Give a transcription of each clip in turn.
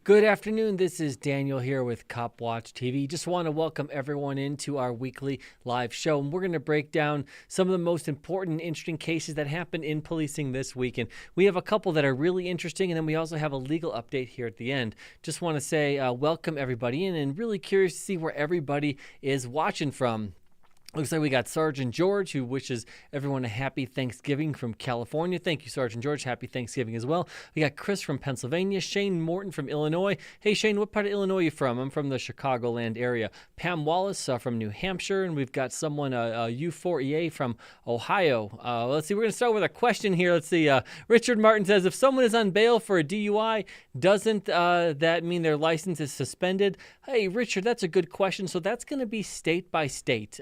Good afternoon. This is Daniel here with Cop Watch TV. Just want to welcome everyone into our weekly live show. And we're going to break down some of the most important and interesting cases that happened in policing this week. And we have a couple that are really interesting, and then we also have a legal update here at the end. Just want to say welcome everybody in, and really curious to see where everybody is watching from. Looks like we got Sergeant George, who wishes everyone a happy Thanksgiving from California. Thank you, Sergeant George. Happy Thanksgiving as well. We got Chris from Pennsylvania, Shane Morton from Illinois. Hey, Shane, what part of Illinois are you from? I'm from the Chicagoland area. Pam Wallace from New Hampshire, and we've got someone, U4EA from Ohio. Let's see, we're going to start with a question here. Let's see. Richard Martin says, if someone is on bail for a DUI, doesn't that mean their license is suspended? Hey, Richard, that's a good question. So that's going to be state by state.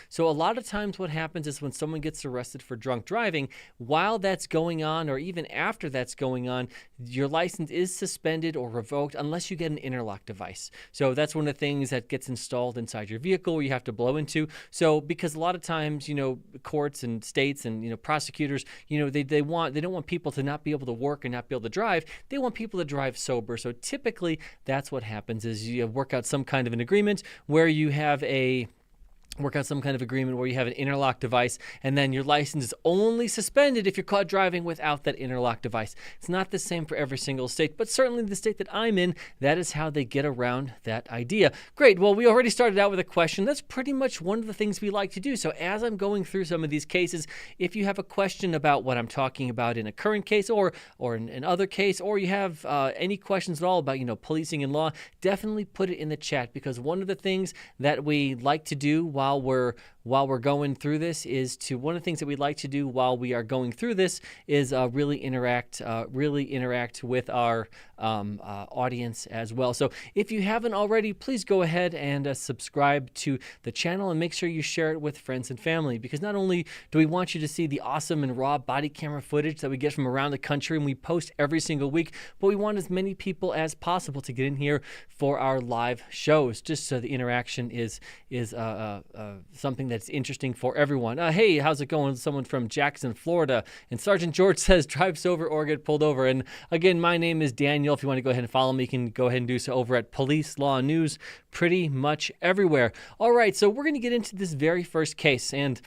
So a lot of times what happens is when someone gets arrested for drunk driving, while that's going on or even after that's going on, your license is suspended or revoked unless you get an interlock device. So that's one of the things that gets installed inside your vehicle where you have to blow into. So because a lot of times, courts and states and, prosecutors, they don't want people to not be able to work and not be able to drive. They want people to drive sober. So typically that's what happens is you work out some kind of an agreement where you have an interlock device, and then your license is only suspended if you're caught driving without that interlock device. It's not the same for every single state, but certainly the state that I'm in, that is how they get around that idea. Great. Well, we already started out with a question. That's pretty much one of the things we like to do. So as I'm going through some of these cases, if you have a question about what I'm talking about in a current case or in another case, or you have any questions at all about, policing and law, definitely put it in the chat, because one of the things that we like to do while we're going through this is really interact with our audience as well. So if you haven't already, please go ahead and subscribe to the channel and make sure you share it with friends and family, because not only do we want you to see the awesome and raw body camera footage that we get from around the country and we post every single week, but we want as many people as possible to get in here for our live shows, just so the interaction is something that's interesting for everyone. Hey, how's it going? Someone from Jackson, Florida. And Sergeant George says, drive sober or get pulled over. And again, my name is Daniel. If you want to go ahead and follow me, you can go ahead and do so over at Police Law News, pretty much everywhere. All right, so we're going to get into this very first case. And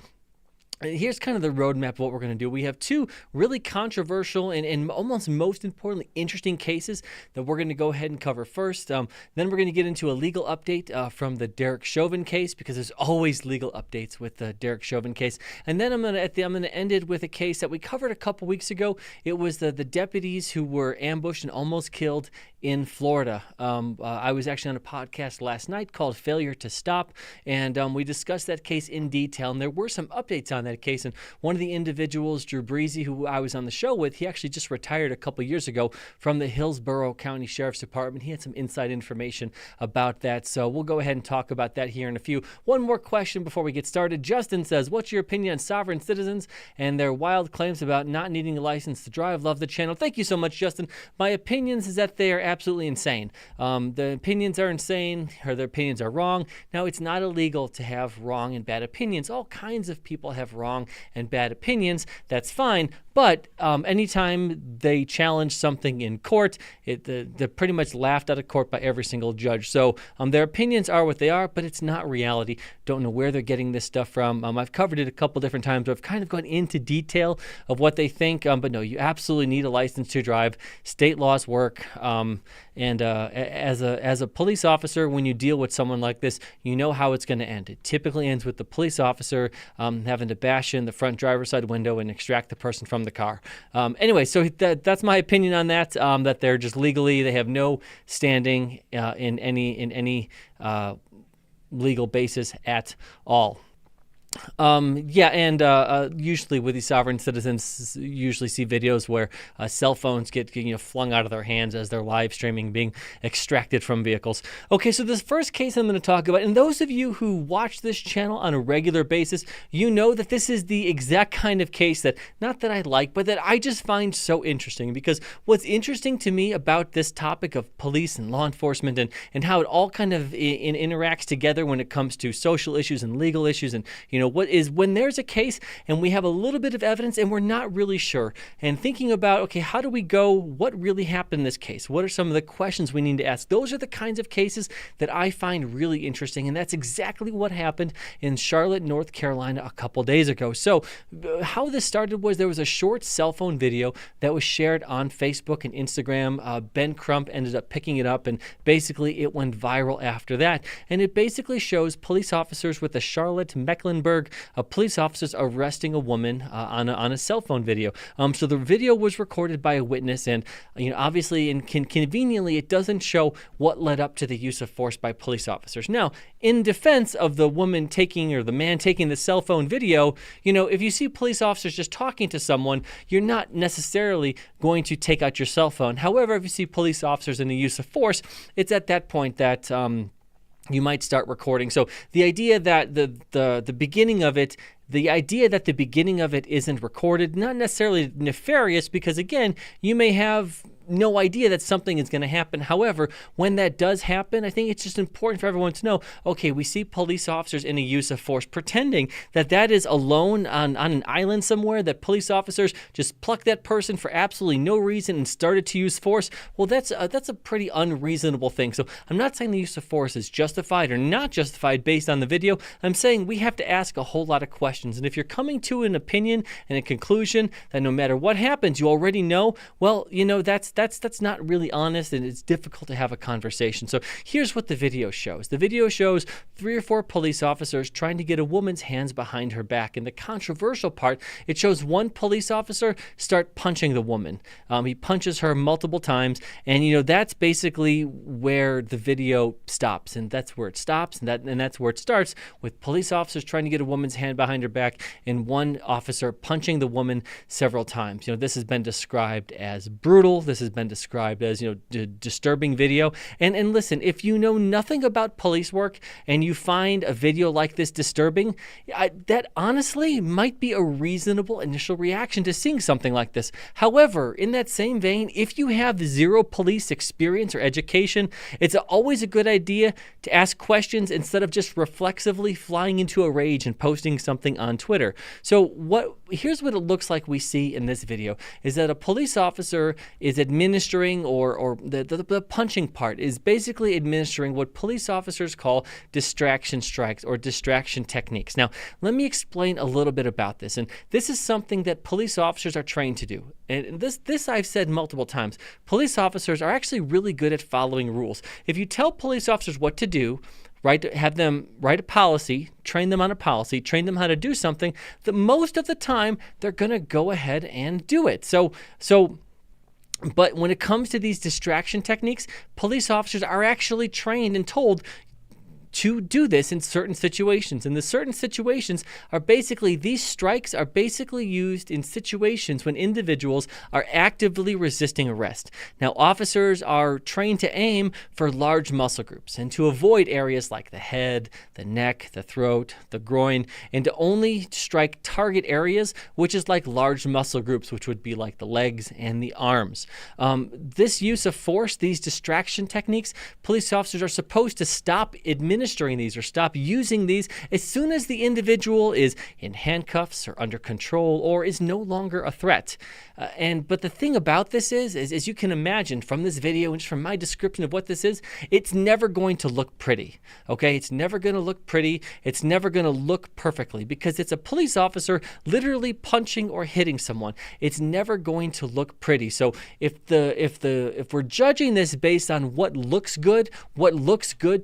here's kind of the roadmap of what we're going to do. We have two really controversial and almost most importantly interesting cases that we're going to go ahead and cover first. Then we're going to get into a legal update from the Derek Chauvin case, because there's always legal updates with the Derek Chauvin case. And then I'm going to end it with a case that we covered a couple weeks ago. It was the deputies who were ambushed and almost killed in Florida. I was actually on a podcast last night called Failure to Stop, and we discussed that case in detail, and there were some updates on that case. And one of the individuals, Drew Breezy, who I was on the show with, he actually just retired a couple years ago from the Hillsborough County Sheriff's Department. He had some inside information about that, so we'll go ahead and talk about that here in a few. One more question before we get started. Justin says, what's your opinion on sovereign citizens and their wild claims about not needing a license to drive? Love the channel. Thank you so much, Justin. My opinions is that they are absolutely insane. The opinions are insane, or their opinions are wrong. Now, it's not illegal to have wrong and bad opinions. All kinds of people have wrong and bad opinions. That's fine. But anytime they challenge something in court, they're pretty much laughed out of court by every single judge. So their opinions are what they are, but it's not reality. Don't know where they're getting this stuff from. I've covered it a couple different times. I've kind of gone into detail of what they think. But no, you absolutely need a license to drive. State laws work. And as a police officer, when you deal with someone like this, you know how it's going to end. It typically ends with the police officer having to bash in the front driver's side window and extract the person from the car. Anyway, so that's my opinion on that. That they're just legally, they have no standing in any legal basis at all. Usually with these sovereign citizens, usually see videos where cell phones get flung out of their hands as they're live streaming, being extracted from vehicles. Okay, so this first case I'm going to talk about, and those of you who watch this channel on a regular basis, you know that this is the exact kind of case that, not that I like, but that I just find so interesting. Because what's interesting to me about this topic of police and law enforcement and how it all kind of interacts together when it comes to social issues and legal issues and what is when there's a case and we have a little bit of evidence and we're not really sure, and thinking about, okay, how do we go? What really happened in this case? What are some of the questions we need to ask? Those are the kinds of cases that I find really interesting, and that's exactly what happened in Charlotte, North Carolina a couple days ago. So how this started was there was a short cell phone video that was shared on Facebook and Instagram. Ben Crump ended up picking it up, and basically it went viral after that. And it basically shows police officers with the Charlotte Mecklenburg police officers arresting a woman on a cell phone video. So the video was recorded by a witness, and obviously and conveniently it doesn't show what led up to the use of force by police officers. Now, in defense of the woman taking or the man taking the cell phone video, if you see police officers just talking to someone, you're not necessarily going to take out your cell phone. However, if you see police officers in the use of force, it's at that point that you might start recording. So the idea that the beginning of it, isn't recorded, not necessarily nefarious, because again, you may have no idea that something is going to happen. However, when that does happen, I think it's just important for everyone to know, okay, we see police officers in a use of force pretending that is alone on an island somewhere, that police officers just plucked that person for absolutely no reason and started to use force. Well, that's a pretty unreasonable thing. So I'm not saying the use of force is justified or not justified based on the video. I'm saying we have to ask a whole lot of questions. And if you're coming to an opinion and a conclusion that no matter what happens, you already know, well, that's not really honest, and it's difficult to have a conversation. So here's what the video shows. The video shows 3 or 4 police officers trying to get a woman's hands behind her back. And the controversial part, it shows one police officer start punching the woman. He punches her multiple times, and that's basically where the video stops, and that's where it stops, and that's where it starts, with police officers trying to get a woman's hand behind her back and one officer punching the woman several times. This has been described as brutal. This has been described as disturbing video. And listen, if you know nothing about police work and you find a video like this disturbing, that honestly might be a reasonable initial reaction to seeing something like this. However, in that same vein, if you have zero police experience or education, it's always a good idea to ask questions instead of just reflexively flying into a rage and posting something on Twitter. So here's what it looks like we see in this video, is that a police officer is administering, or the punching part is basically administering what police officers call distraction strikes or distraction techniques. Now, let me explain a little bit about this. And this is something that police officers are trained to do. And this I've said multiple times. Police officers are actually really good at following rules. If you tell police officers what to do, have them write a policy, train them on a policy, train them how to do something, that most of the time they're going to go ahead and do it. But when it comes to these distraction techniques, police officers are actually trained and told to do this in certain situations. And the certain situations are basically, these strikes are basically used in situations when individuals are actively resisting arrest. Now, officers are trained to aim for large muscle groups and to avoid areas like the head, the neck, the throat, the groin, and to only strike target areas, which is like large muscle groups, which would be like the legs and the arms. This use of force, these distraction techniques, police officers are supposed to stop administering these or stop using these as soon as the individual is in handcuffs or under control or is no longer a threat. But the thing about this is, as you can imagine from this video and just from my description of what this is, it's never going to look pretty. Okay, it's never going to look pretty. It's never going to look perfectly because it's a police officer literally punching or hitting someone. It's never going to look pretty. So if we're judging this based on what looks good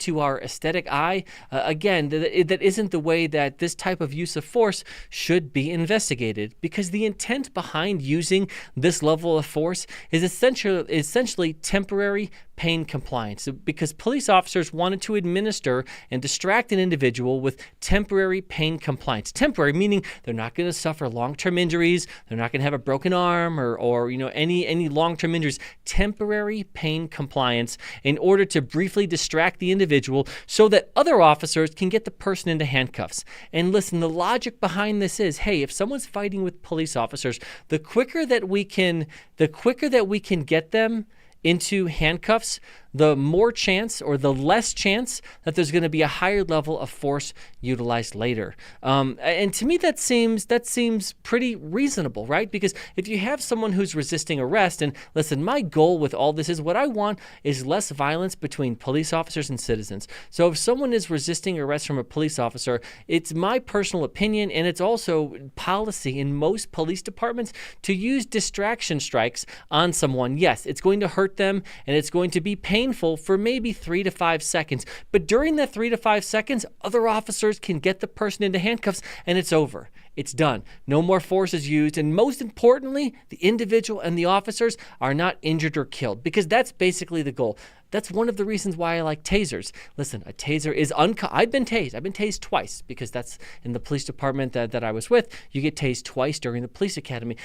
to our aesthetic eye, again, that isn't the way that this type of use of force should be investigated, because the intent behind using this level of force is essentially temporary pain compliance, because police officers wanted to administer and distract an individual with temporary pain compliance. Temporary meaning they're not going to suffer long-term injuries, they're not going to have a broken arm or any long-term injuries. Temporary pain compliance in order to briefly distract the individual so that other officers can get the person into handcuffs. And listen, the logic behind this is, hey, if someone's fighting with police officers, the quicker that we can get them into handcuffs, the more chance or the less chance that there's going to be a higher level of force utilized later. And to me, that seems pretty reasonable, right? Because if you have someone who's resisting arrest, and listen, my goal with all this is what I want is less violence between police officers and citizens. So if someone is resisting arrest from a police officer, it's my personal opinion, and it's also policy in most police departments to use distraction strikes on someone. Yes, it's going to hurt them and it's going to be painful for maybe 3 to 5 seconds. But during that 3 to 5 seconds, other officers can get the person into handcuffs and it's over. It's done. No more force is used. And most importantly, the individual and the officers are not injured or killed, because that's basically the goal. That's one of the reasons why I like tasers. Listen, a taser is I've been tased. I've been tased twice, because that's in the police department that I was with. You get tased twice during the police academy.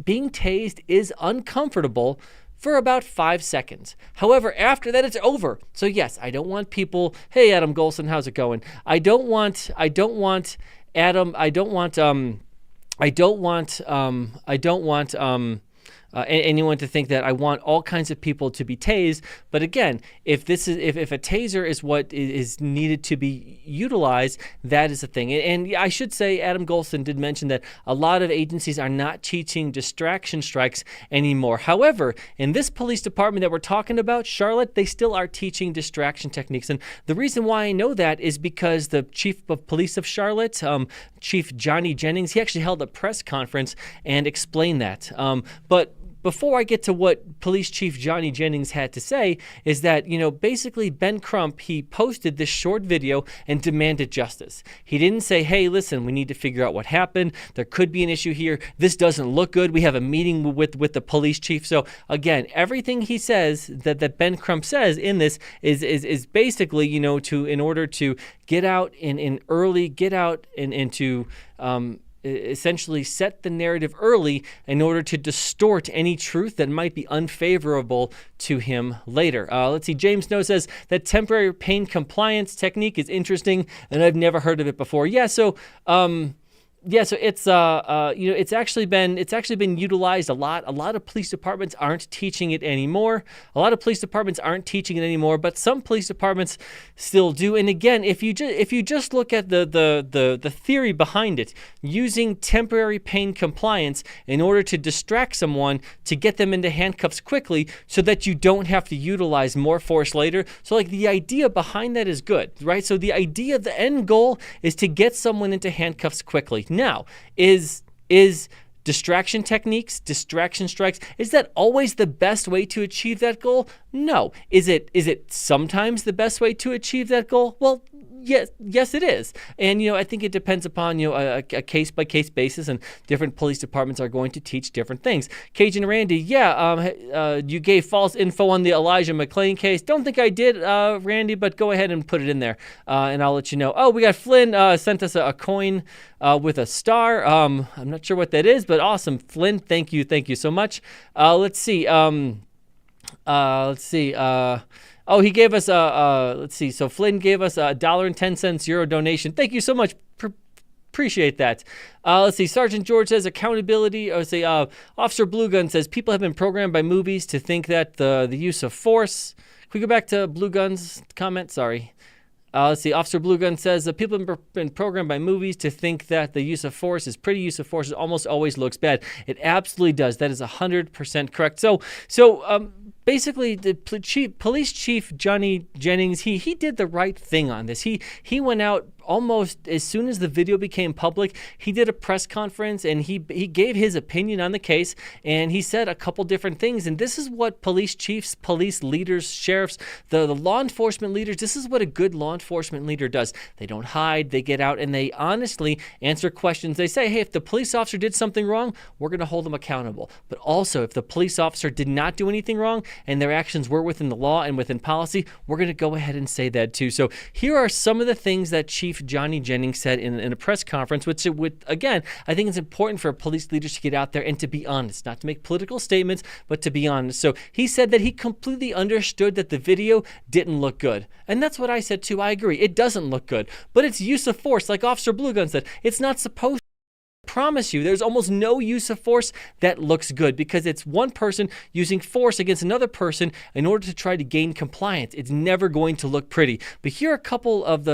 Being tased is uncomfortable for about 5 seconds. However, after that, it's over. So yes, I don't want people, hey, Adam Golson, how's it going? I don't want Adam, anyone to think that I want all kinds of people to be tased. But again, if a taser is what is needed to be utilized, that is the thing. And I should say, Adam Golson did mention that a lot of agencies are not teaching distraction strikes anymore. However, in this police department that we're talking about, Charlotte, they still are teaching distraction techniques. And the reason why I know that is because the chief of police of Charlotte, Chief Johnny Jennings, he actually held a press conference and explained that. But before I get to what Police Chief Johnny Jennings had to say, is that, basically Ben Crump, he posted this short video and demanded justice. He didn't say, hey, listen, we need to figure out what happened. There could be an issue here. This doesn't look good. We have a meeting with the police chief. So again, everything he says that Ben Crump says in this is basically, in order to get out into essentially set the narrative early in order to distort any truth that might be unfavorable to him later. Let's see. James Snow says that temporary pain compliance technique is interesting, and I've never heard of it before. So it's it's actually been utilized a lot. A lot of police departments aren't teaching it anymore. But some police departments still do. And again, if you just look at the theory behind it, using temporary pain compliance in order to distract someone to get them into handcuffs quickly so that you don't have to utilize more force later. So like the idea behind that is good, right? So the end goal is to get someone into handcuffs quickly. Now, is distraction techniques, distraction strikes, is that always the best way to achieve that goal? No. Is it sometimes the best way to achieve that goal? Well, yes, it is. And, I think it depends upon, a case-by-case basis, and different police departments are going to teach different things. Cajun Randy, you gave false info on the Elijah McClain case. Don't think I did, Randy, but go ahead and put it in there, and I'll let you know. Oh, we got Flynn sent us a coin with a star. I'm not sure what that is, but awesome. Flynn, thank you so much. Let's see. Oh, he gave us let's see. So Flynn gave us $1.10 euro donation. Thank you so much. Appreciate that. Let's see. Sergeant George says accountability. Officer Blue Gun says people have been programmed by movies to think that the use of force. Can we go back to Blue Gun's comment? Sorry. Let's see. Officer Blue Gun says people have been programmed by movies to think that the use of force is pretty. Use of force almost always looks bad. It absolutely does. That is 100% correct. So basically, the police chief Johnny Jennings, he did the right thing on this. He went out almost as soon as the video became public. He did a press conference and he gave his opinion on the case, and he said a couple different things. And this is what police chiefs, police leaders, sheriffs, the law enforcement leaders, this is what a good law enforcement leader does. They don't hide. They get out and they honestly answer questions. They say, hey, if the police officer did something wrong, we're going to hold them accountable. But also, if the police officer did not do anything wrong and their actions were within the law and within policy, we're going to go ahead and say that too. So here are some of the things that Chief Johnny Jennings said in a press conference, which again, I think it's important for police leaders to get out there and to be honest, not to make political statements, but to be honest. So he said that he completely understood that the video didn't look good. And that's what I said too. I agree. It doesn't look good, but it's use of force. Like Officer Blue Gun said, it's not supposed to promise you, there's almost no use of force that looks good, because it's one person using force against another person in order to try to gain compliance. It's never going to look pretty. But here are a couple of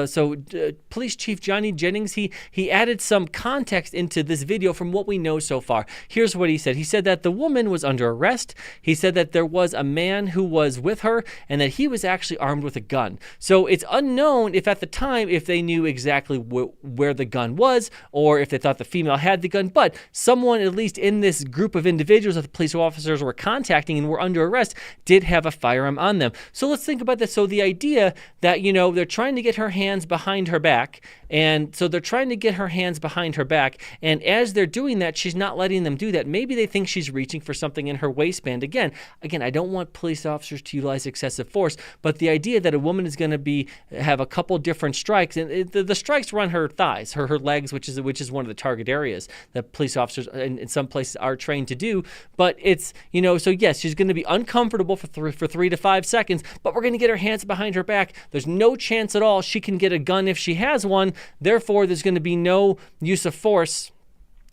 Police Chief Johnny Jennings, he added some context into this video from what we know so far. Here's what he said. He said that the woman was under arrest. He said that there was a man who was with her and that he was actually armed with a gun. So it's unknown if at the time, if they knew exactly where the gun was, or if they thought the female had the gun, but someone, at least in this group of individuals that the police officers were contacting and were under arrest, did have a firearm on them. So let's think about this. So the idea that, they're trying to get her hands behind her back, and so they're trying to get her hands behind her back, and as they're doing that, she's not letting them do that. Maybe they think she's reaching for something in her waistband. Again, I don't want police officers to utilize excessive force, but the idea that a woman is going to have a couple different strikes, and the strikes run her thighs, her legs, which is one of the target areas that police officers in some places are trained to do. But it's, so yes, she's going to be uncomfortable for 3 to 5 seconds, but we're going to get her hands behind her back. There's no chance at all she can get a gun if she has one. Therefore, there's going to be no use of force.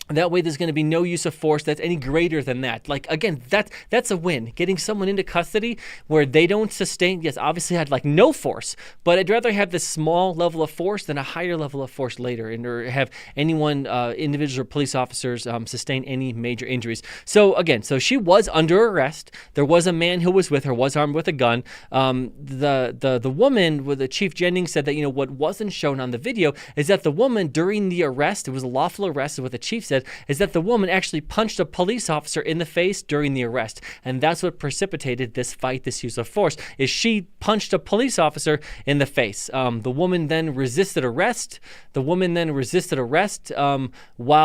That way, there's going to be no use of force that's any greater than that. Like, again, that's a win. Getting someone into custody where they don't sustain, yes, obviously I'd like no force, but I'd rather have this small level of force than a higher level of force later, or have anyone, individuals or police officers, sustain any major injuries. So again, so she was under arrest. There was a man who was with her, was armed with a gun. The woman, with the Chief Jennings, said that, what wasn't shown on the video is that the woman during the arrest, it was a lawful arrest, is what the chief said, is that the woman actually punched a police officer in the face during the arrest. And that's what precipitated this fight, this use of force, is she punched a police officer in the face. The woman then resisted arrest. While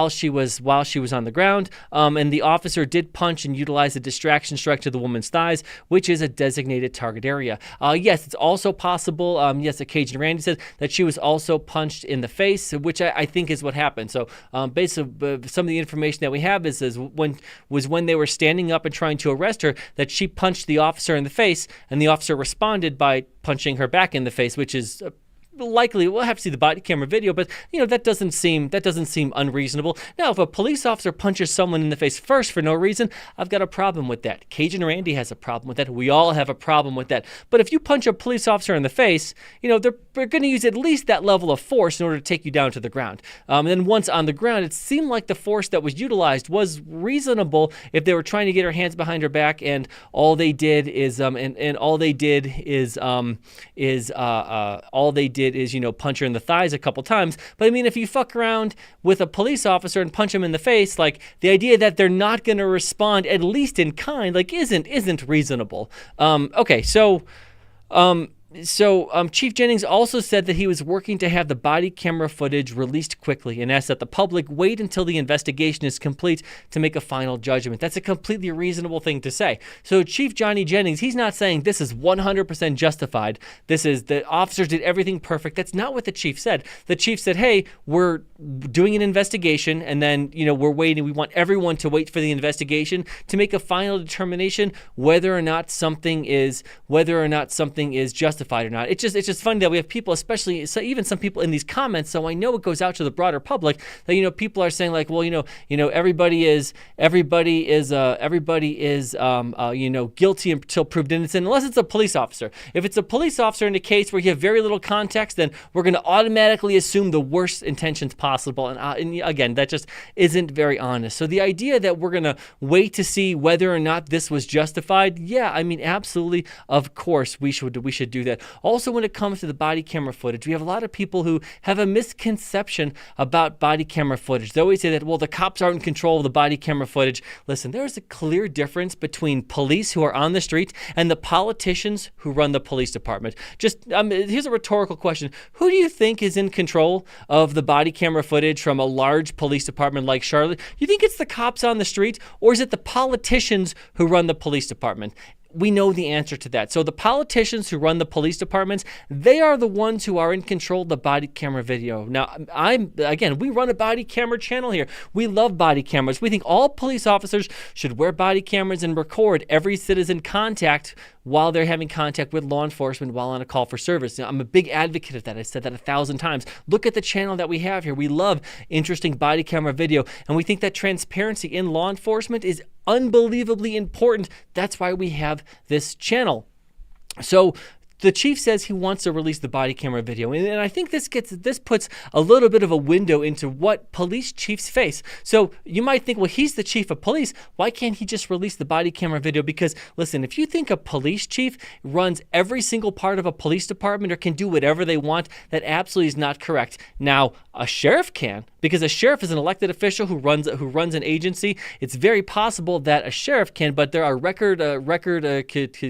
she was on the ground. And the officer did punch and utilize a distraction strike to the woman's thighs, which is a designated target area. Yes, it's also possible. Yes, Cajun Randy said that she was also punched in the face, which I think is what happened. So basically, some of the information that we have is when they were standing up and trying to arrest her, that she punched the officer in the face, and the officer responded by punching her back in the face, which is likely, we'll have to see the body camera video, but that doesn't seem unreasonable. Now, if a police officer punches someone in the face first for no reason, I've got a problem with that. Cajun Randy has a problem with that. We all have a problem with that. But if you punch a police officer in the face, they're going to use at least that level of force in order to take you down to the ground. And then once on the ground, it seemed like the force that was utilized was reasonable if they were trying to get her hands behind her back, and all they did is punch her in the thighs a couple times. But I mean, if you fuck around with a police officer and punch him in the face, like, the idea that they're not going to respond, at least in kind, like, isn't reasonable. Chief Jennings also said that he was working to have the body camera footage released quickly, and asked that the public wait until the investigation is complete to make a final judgment. That's a completely reasonable thing to say. So Chief Johnny Jennings, he's not saying this is 100% justified. This is the officers did everything perfect. That's not what the chief said. The chief said, hey, we're doing an investigation, and then, we're waiting. We want everyone to wait for the investigation to make a final determination whether or not something is justified or not. It's just funny that we have people, especially even some people in these comments. So I know it goes out to the broader public that people are saying like, well, everybody is guilty until proved innocent, unless it's a police officer. If it's a police officer in a case where you have very little context, then we're going to automatically assume the worst intentions possible. And again, that just isn't very honest. So the idea that we're going to wait to see whether or not this was justified, yeah, I mean, absolutely, of course, we should do that. Also, when it comes to the body camera footage, we have a lot of people who have a misconception about body camera footage. They always say that, well, the cops aren't in control of the body camera footage. Listen, there is a clear difference between police who are on the street and the politicians who run the police department. Here's a rhetorical question. Who do you think is in control of the body camera footage from a large police department like Charlotte? Do you think it's the cops on the street, or is it the politicians who run the police department? we know the answer to that. So the politicians who run the police departments, they are the ones who are in control of the body camera video. Now, we run a body camera channel here. We love body cameras. We think all police officers should wear body cameras and record every citizen contact while they're having contact with law enforcement while on a call for service. Now, I'm a big advocate of that. I said that 1,000 times. Look at the channel that we have here. We love interesting body camera video, and we think that transparency in law enforcement is unbelievably important. That's why we have this channel. So the chief says he wants to release the body camera video, and I think this puts a little bit of a window into what police chiefs face. So you might think, well, he's the chief of police. Why can't he just release the body camera video? Because listen, if you think a police chief runs every single part of a police department or can do whatever they want, that absolutely is not correct. Now, a sheriff can, because a sheriff is an elected official who runs an agency. It's very possible that a sheriff can, but there are record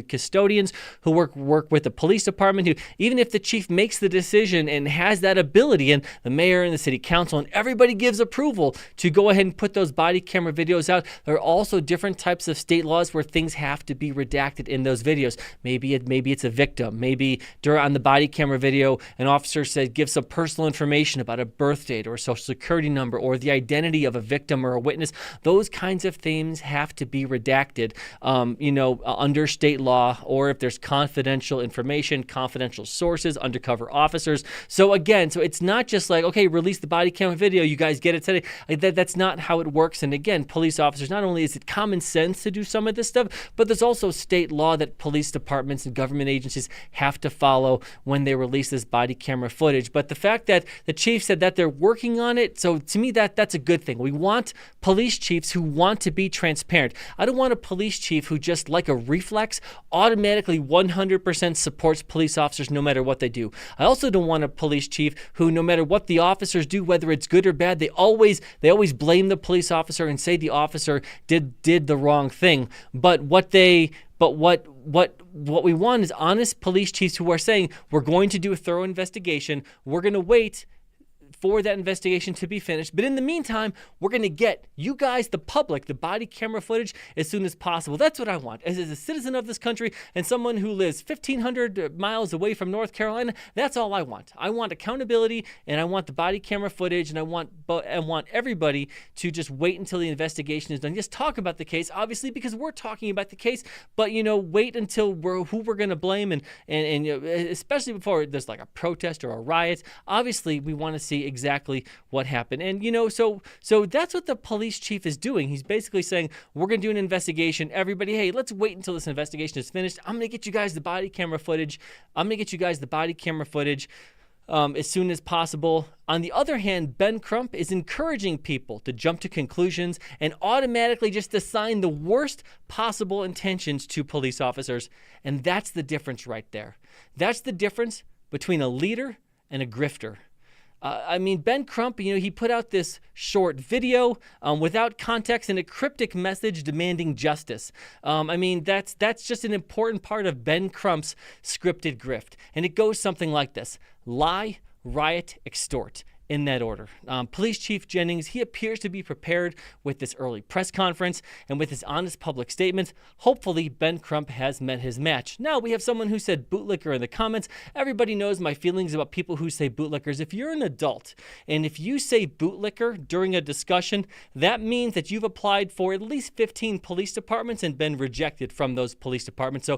custodians who work with the police department who, even if the chief makes the decision and has that ability, and the mayor and the city council and everybody gives approval to go ahead and put those body camera videos out, there are also different types of state laws where things have to be redacted in those videos. Maybe it's a victim. Maybe on the body camera video, an officer gives some personal information about a birth date or a social security number or the identity of a victim or a witness. Those kinds of things have to be redacted, under state law, or if there's confidential information, confidential sources, undercover officers. So it's not just like, okay, release the body camera video, you guys get it today. That's not how it works. And again, police officers, not only is it common sense to do some of this stuff, but there's also state law that police departments and government agencies have to follow when they release this body camera footage. But the fact that the chief said that they're working on it, so to me that's a good thing. We want police chiefs who want to be transparent. I don't want a police chief who just like a reflex automatically 100% supports police officers no matter what they do. I also don't want a police chief who, no matter what the officers do, whether it's good or bad, they always blame the police officer and say the officer did the wrong thing. But what we want is honest police chiefs who are saying, we're going to do a thorough investigation. We're going to wait for that investigation to be finished. But in the meantime, we're going to get you guys, the public, the body camera footage as soon as possible. That's what I want. As a citizen of this country and someone who lives 1,500 miles away from North Carolina, that's all I want. I want accountability, and I want the body camera footage, and I want everybody to just wait until the investigation is done. Just talk about the case, obviously, because we're talking about the case, but, wait until who we're going to blame, and especially before there's like a protest or a riot. Obviously, we want to see exactly what happened. And, so that's what the police chief is doing. He's basically saying, we're going to do an investigation. Everybody, hey, let's wait until this investigation is finished. I'm going to get you guys the body camera footage. As soon as possible. On the other hand, Ben Crump is encouraging people to jump to conclusions and automatically just assign the worst possible intentions to police officers. And that's the difference right there. That's the difference between a leader and a grifter. Ben Crump, he put out this short video without context and a cryptic message demanding justice. That's just an important part of Ben Crump's scripted grift. And it goes something like this: lie, riot, extort. In that order. Police Chief Jennings, he appears to be prepared with this early press conference and with his honest public statements. Hopefully, Ben Crump has met his match. Now, we have someone who said bootlicker in the comments. Everybody knows my feelings about people who say bootlickers. If you're an adult and if you say bootlicker during a discussion, that means that you've applied for at least 15 police departments and been rejected from those police departments.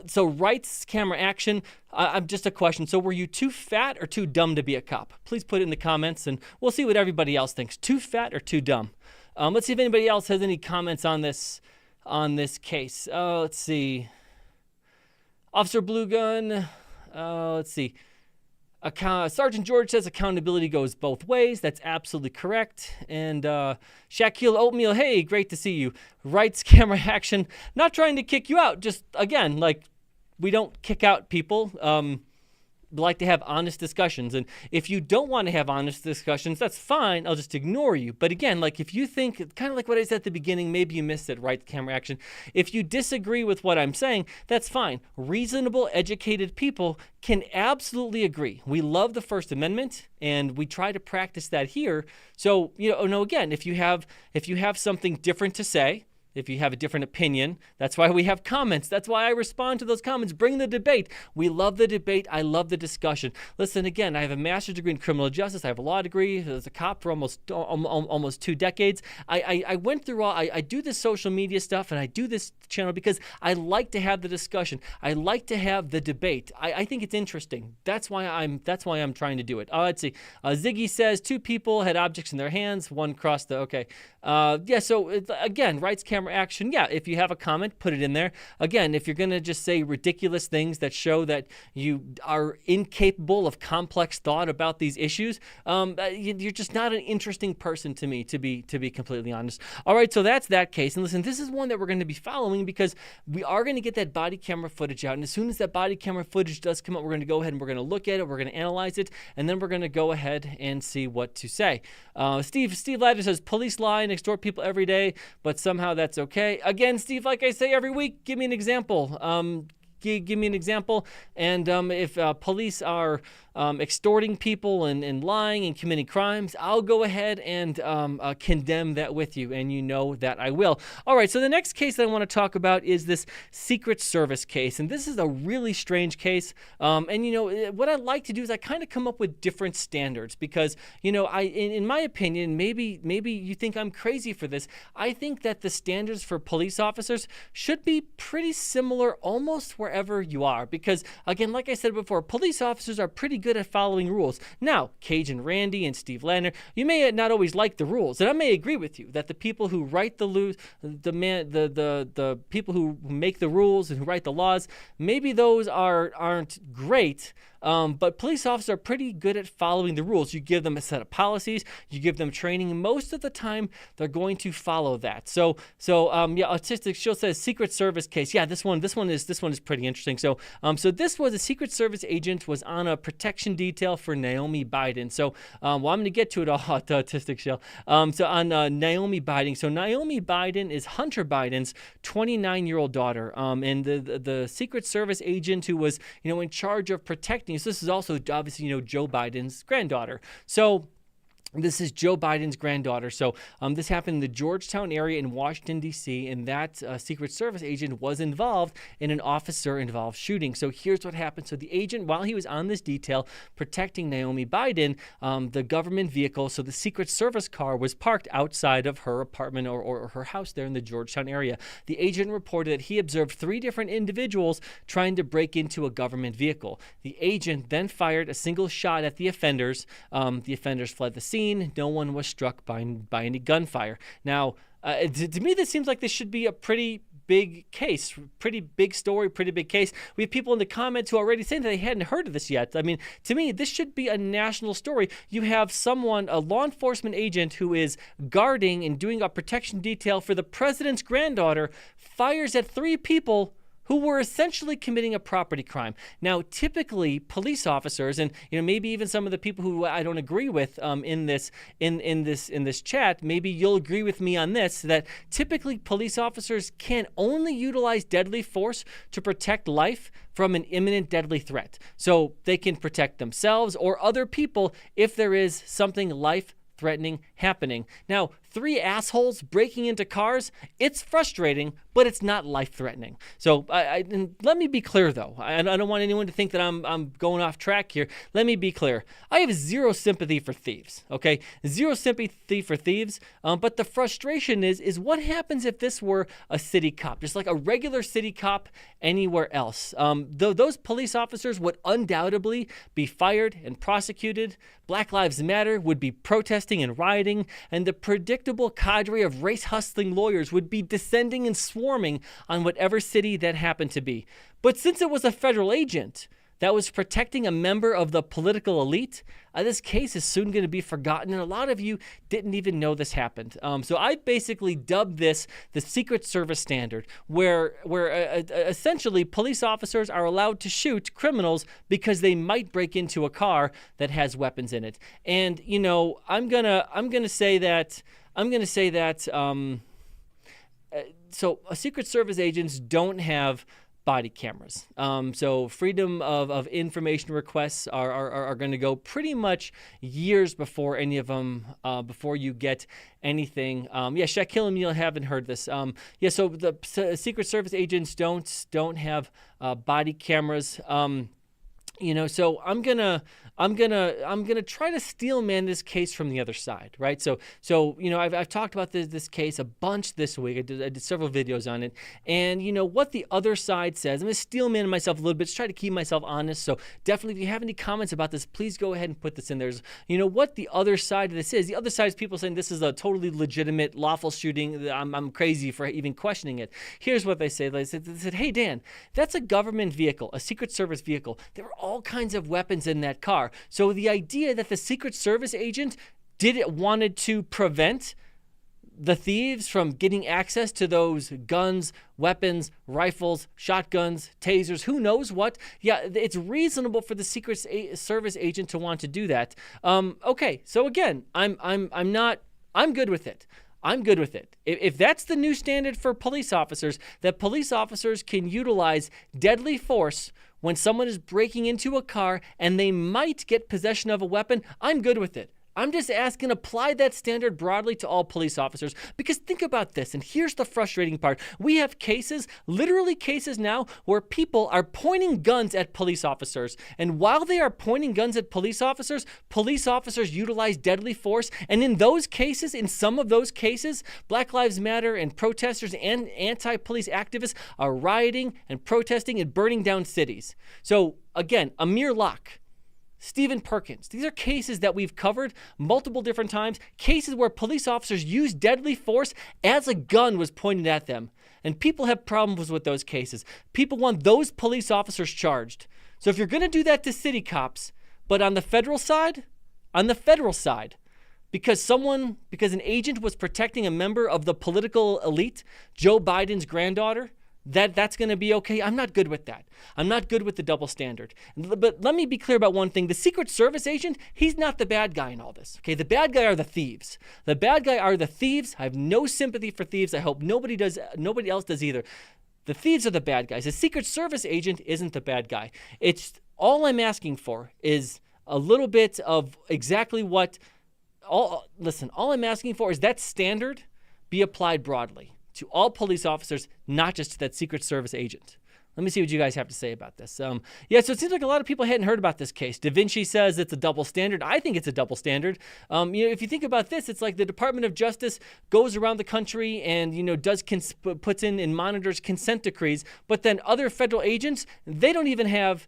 So Rights Camera Action, I'm just a question. So were you too fat or too dumb to be a cop? Please put it in the comments, and we'll see what everybody else thinks. Too fat or too dumb? Let's see if anybody else has any comments on this case. Let's see. Officer Blue Gun. Let's see. Sergeant George says accountability goes both ways. That's absolutely correct. And Shaquille Oatmeal, hey, great to see you. Rights Camera Action. Not trying to kick you out. Just, again, we don't kick out people. We like to have honest discussions. And if you don't want to have honest discussions, that's fine. I'll just ignore you. But again, if you think, kind of like what I said at the beginning, maybe you missed it, right? Camera Action. If you disagree with what I'm saying, that's fine. Reasonable, educated people can absolutely agree. We love the First Amendment, and we try to practice that here. So, again, if you have something different to say, if you have a different opinion. That's why we have comments. That's why I respond to those comments. Bring the debate. We love the debate. I love the discussion. Listen, again, I have a master's degree in criminal justice. I have a law degree as a cop for almost 2 decades. I went through I do this social media stuff, and I do this channel because I like to have the discussion. I like to have the debate. I think it's interesting. That's why I'm trying to do it. Let's see. Ziggy says 2 people had objects in their hands. One crossed the, okay. So again, rights, camera, action. Yeah, if you have a comment, put it in there. Again, if you're going to just say ridiculous things that show that you are incapable of complex thought about these issues, you're just not an interesting person to me, to be completely honest. All right, so that's that case. And listen, this is one that we're going to be following because we are going to get that body camera footage out. And as soon as that body camera footage does come out, we're going to go ahead and we're going to look at it, we're going to analyze it, and then we're going to go ahead and see what to say. Steve Ladder says, police lie and extort people every day, but somehow that's okay. Again, Steve, like I say every week, give me an example. Give me an example. And if police are extorting people and lying and committing crimes, I'll go ahead and condemn that with you, and you know that I will. All right, so the next case that I want to talk about is this Secret Service case, and this is a really strange case. And what I like to do is I kind of come up with different standards because in my opinion, maybe you think I'm crazy for this. I think that the standards for police officers should be pretty similar almost wherever you are, because again, like I said before, police officers are pretty good at following rules. Now, Cajun Randy and Steve Ladner, you may not always like the rules, and I may agree with you that the people who write the people who make the rules and who write the laws, maybe those aren't great. But police officers are pretty good at following the rules. You give them a set of policies, you give them training, and most of the time they're going to follow that. So Autistic Shield says Secret Service case. Yeah, this one is pretty interesting. So this was a Secret Service agent was on a protection detail for Naomi Biden. So I'm going to get to it all, Autistic Shield. So on Naomi Biden. So Naomi Biden is Hunter Biden's 29-year-old daughter. And the Secret Service agent who was in charge of protecting. So this is also obviously, Joe Biden's granddaughter. So this is Joe Biden's granddaughter. So this happened in the Georgetown area in Washington, D.C., and that Secret Service agent was involved in an officer-involved shooting. So here's what happened. So the agent, while he was on this detail protecting Naomi Biden, the government vehicle, so the Secret Service car, was parked outside of her apartment or her house there in the Georgetown area. The agent reported that he observed 3 different individuals trying to break into a government vehicle. The agent then fired a single shot at the offenders. The offenders fled the scene. No one was struck by any gunfire. Now, to me, this seems like this should be a pretty big case, pretty big story, pretty big case. We have people in the comments who are already saying that they hadn't heard of this yet. I mean, to me, this should be a national story. You have a law enforcement agent who is guarding and doing a protection detail for the president's granddaughter, fires at 3 people who were essentially committing a property crime. Now, typically, police officers, and maybe even some of the people who I don't agree with in this chat, maybe you'll agree with me on this, that typically police officers can only utilize deadly force to protect life from an imminent deadly threat. So they can protect themselves or other people if there is something life-threatening happening. Now, 3 assholes breaking into cars, it's frustrating, but it's not life-threatening. So and let me be clear, though. I don't want anyone to think that I'm going off track here. Let me be clear. I have zero sympathy for thieves, okay? Zero sympathy for thieves, but the frustration is what happens if this were a city cop, just like a regular city cop anywhere else? Those police officers would undoubtedly be fired and prosecuted. Black Lives Matter would be protesting and rioting, and the predictable cadre of race-hustling lawyers would be descending and swarming on whatever city that happened to be. But since it was a federal agent that was protecting a member of the political elite, this case is soon going to be forgotten, and a lot of you didn't even know this happened. So I basically dubbed this the Secret Service standard, where essentially police officers are allowed to shoot criminals because they might break into a car that has weapons in it. And I'm gonna say that. So Secret Service agents don't have body cameras. So freedom of information requests are going to go pretty much years before any of them, before you get anything. Shaquille O'Neal, haven't heard this. So the Secret Service agents don't have body cameras. So I'm gonna try to steel man this case from the other side, right? So I've talked about this case a bunch this week. I did several videos on it, and what the other side says. I'm gonna steel man myself a little bit, just try to keep myself honest. So definitely, if you have any comments about this, please go ahead and put this in there. What the other side of this is. The other side is people saying this is a totally legitimate, lawful shooting. I'm crazy for even questioning it. Here's what they say. They said, hey Dan, that's a government vehicle, a Secret Service vehicle. There were all kinds of weapons in that car. So the idea that the Secret Service agent wanted to prevent the thieves from getting access to those guns, weapons, rifles, shotguns, tasers, who knows what? Yeah, it's reasonable for the Secret Service agent to want to do that. Okay, so again, I'm good with it. I'm good with it. If that's the new standard for police officers, that police officers can utilize deadly force when someone is breaking into a car and they might get possession of a weapon, I'm good with it. I'm just asking, apply that standard broadly to all police officers, because think about this, and here's the frustrating part. We have cases, literally cases now, where people are pointing guns at police officers, and while they are pointing guns at police officers utilize deadly force, and in some of those cases, Black Lives Matter and protesters and anti-police activists are rioting and protesting and burning down cities. So again, Amir Locke, Stephen Perkins. These are cases that we've covered multiple different times, cases where police officers used deadly force as a gun was pointed at them. And people have problems with those cases. People want those police officers charged. So if you're going to do that to city cops, but on the federal side, because an agent was protecting a member of the political elite, Joe Biden's granddaughter, that's going to be okay. I'm not good with that. I'm not good with the double standard. But let me be clear about one thing. The Secret Service agent, he's not the bad guy in all this. Okay, the bad guy are the thieves. I have no sympathy for thieves. I hope nobody else does either. The thieves are the bad guys. The Secret Service agent isn't the bad guy. It's all I'm asking for is a little bit of exactly what all I'm asking for is that standard be applied broadly to all police officers, not just to that Secret Service agent. Let me see what you guys have to say about this. So it seems like a lot of people hadn't heard about this case. Da Vinci says it's a double standard. I think it's a double standard. If you think about this, it's like the Department of Justice goes around the country and puts in and monitors consent decrees, but then other federal agents, they don't even have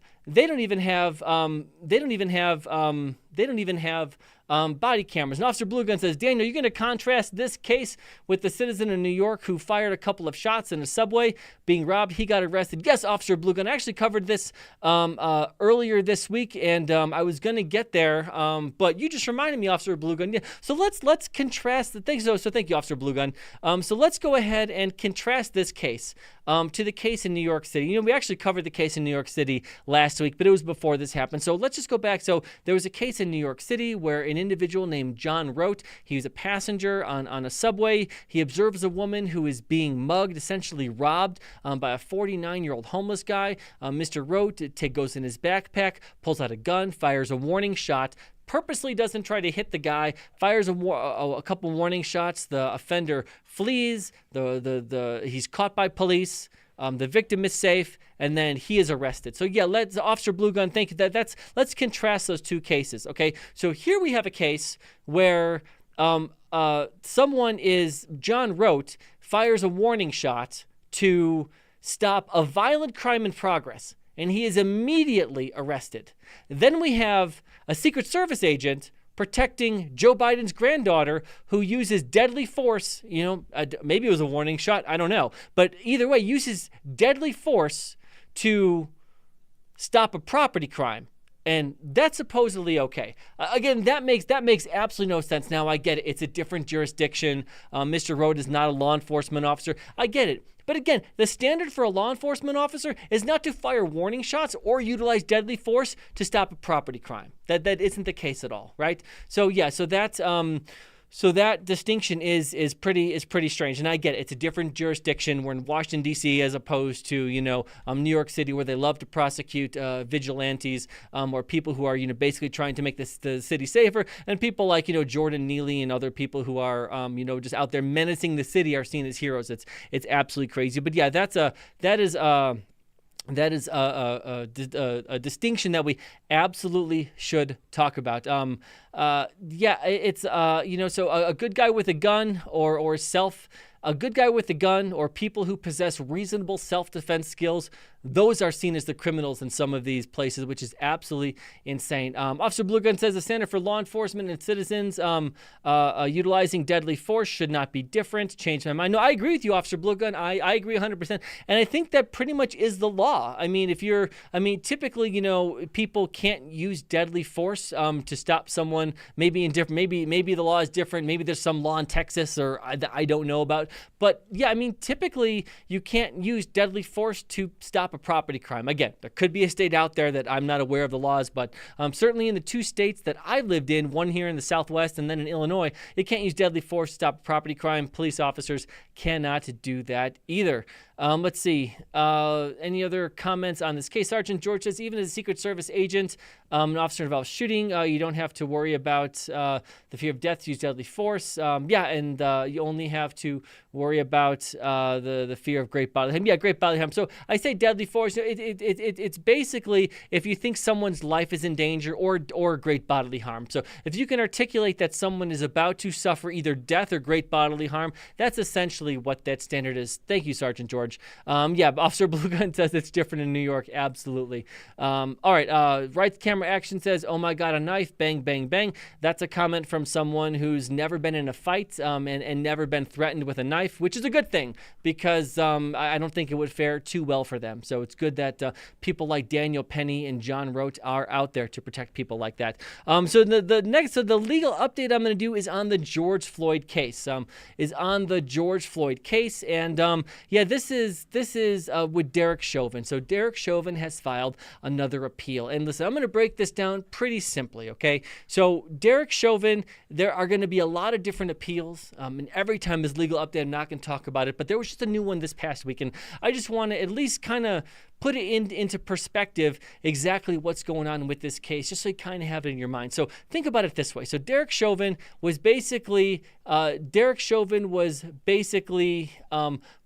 body cameras. And Officer Bluegun says, Daniel, you're going to contrast this case with the citizen in New York who fired a couple of shots in a subway being robbed. He got arrested. Yes, Officer Bluegun. I actually covered this earlier this week, and I was going to get there, but you just reminded me, Officer Bluegun. Yeah. So let's contrast the things. So thank you, Officer Bluegun. So let's go ahead and contrast this case to the case in New York City. We actually covered the case in New York City last week, but it was before this happened. So let's just go back. So there was a case in New York City where an individual named John Rote, he was a passenger on a subway. He observes a woman who is being mugged, essentially robbed by a 49-year-old homeless guy. Mr. Rote goes in his backpack, pulls out a gun, fires a warning shot, purposely doesn't try to hit the guy, fires a couple warning shots. The offender flees. He's caught by police. The victim is safe, and then he is arrested. So let's Officer Bluegun. Thank you. Let's contrast those two cases. Okay, so here we have a case where John Rote fires a warning shot to stop a violent crime in progress, and he is immediately arrested. Then we have a Secret Service agent protecting Joe Biden's granddaughter who uses deadly force, maybe it was a warning shot, I don't know. But either way, uses deadly force to stop a property crime. And that's supposedly okay. Again, that makes absolutely no sense. Now, I get it. It's a different jurisdiction. Mr. Rote is not a law enforcement officer. I get it. But again, the standard for a law enforcement officer is not to fire warning shots or utilize deadly force to stop a property crime. That isn't the case at all, right? So that's So that distinction is pretty strange, and I get it. It's a different jurisdiction. We're in Washington D.C. as opposed to New York City, where they love to prosecute vigilantes or people who are basically trying to make the city safer, and people like Jordan Neely and other people who are just out there menacing the city are seen as heroes. It's absolutely crazy. But yeah, that is a distinction that we absolutely should talk about. It's so a good guy with a gun a good guy with a gun or people who possess reasonable self-defense skills, those are seen as the criminals in some of these places, which is absolutely insane. Officer Blue Gun says the standard for law enforcement and citizens utilizing deadly force should not be different. Change my mind. No, I agree with you, Officer Blue Gun. I agree 100%. And I think that pretty much is the law. I mean, typically, people can't use deadly force to stop someone. Maybe the law is different. Maybe there's some law in Texas or I don't know about. But yeah, typically you can't use deadly force to stop a property crime. Again, there could be a state out there that I'm not aware of the laws, but certainly in the two states that I lived in, one here in the Southwest and then in Illinois, you can't use deadly force to stop a property crime. Police officers cannot do that either. Let's see. Any other comments on this case? Sergeant George says, even as a Secret Service agent, an officer involved shooting, you don't have to worry about the fear of death to use deadly force. You only have to worry about the fear of great bodily harm. Yeah, great bodily harm. So I say deadly force. It's basically if you think someone's life is in danger or great bodily harm. So if you can articulate that someone is about to suffer either death or great bodily harm, that's essentially what that standard is. Thank you, Sergeant George. Officer Blue Gun says it's different in New York. Absolutely. All right. Right camera action says, oh my God, a knife. Bang, bang, bang. That's a comment from someone who's never been in a fight and never been threatened with a knife, which is a good thing because I don't think it would fare too well for them. So it's good that people like Daniel Penny and John Rote are out there to protect people like that. So the legal update I'm going to do is on the George Floyd case. And this is with Derek Chauvin. So Derek Chauvin has filed another appeal. And listen, I'm going to break this down pretty simply, okay? So Derek Chauvin, there are going to be a lot of different appeals. And every time there's legal update, I'm not going to talk about it. But there was just a new one this past week. And I just want to at least kind of put it into perspective exactly what's going on with this case, just so you kind of have it in your mind. So think about it this way. So Derek Chauvin was basically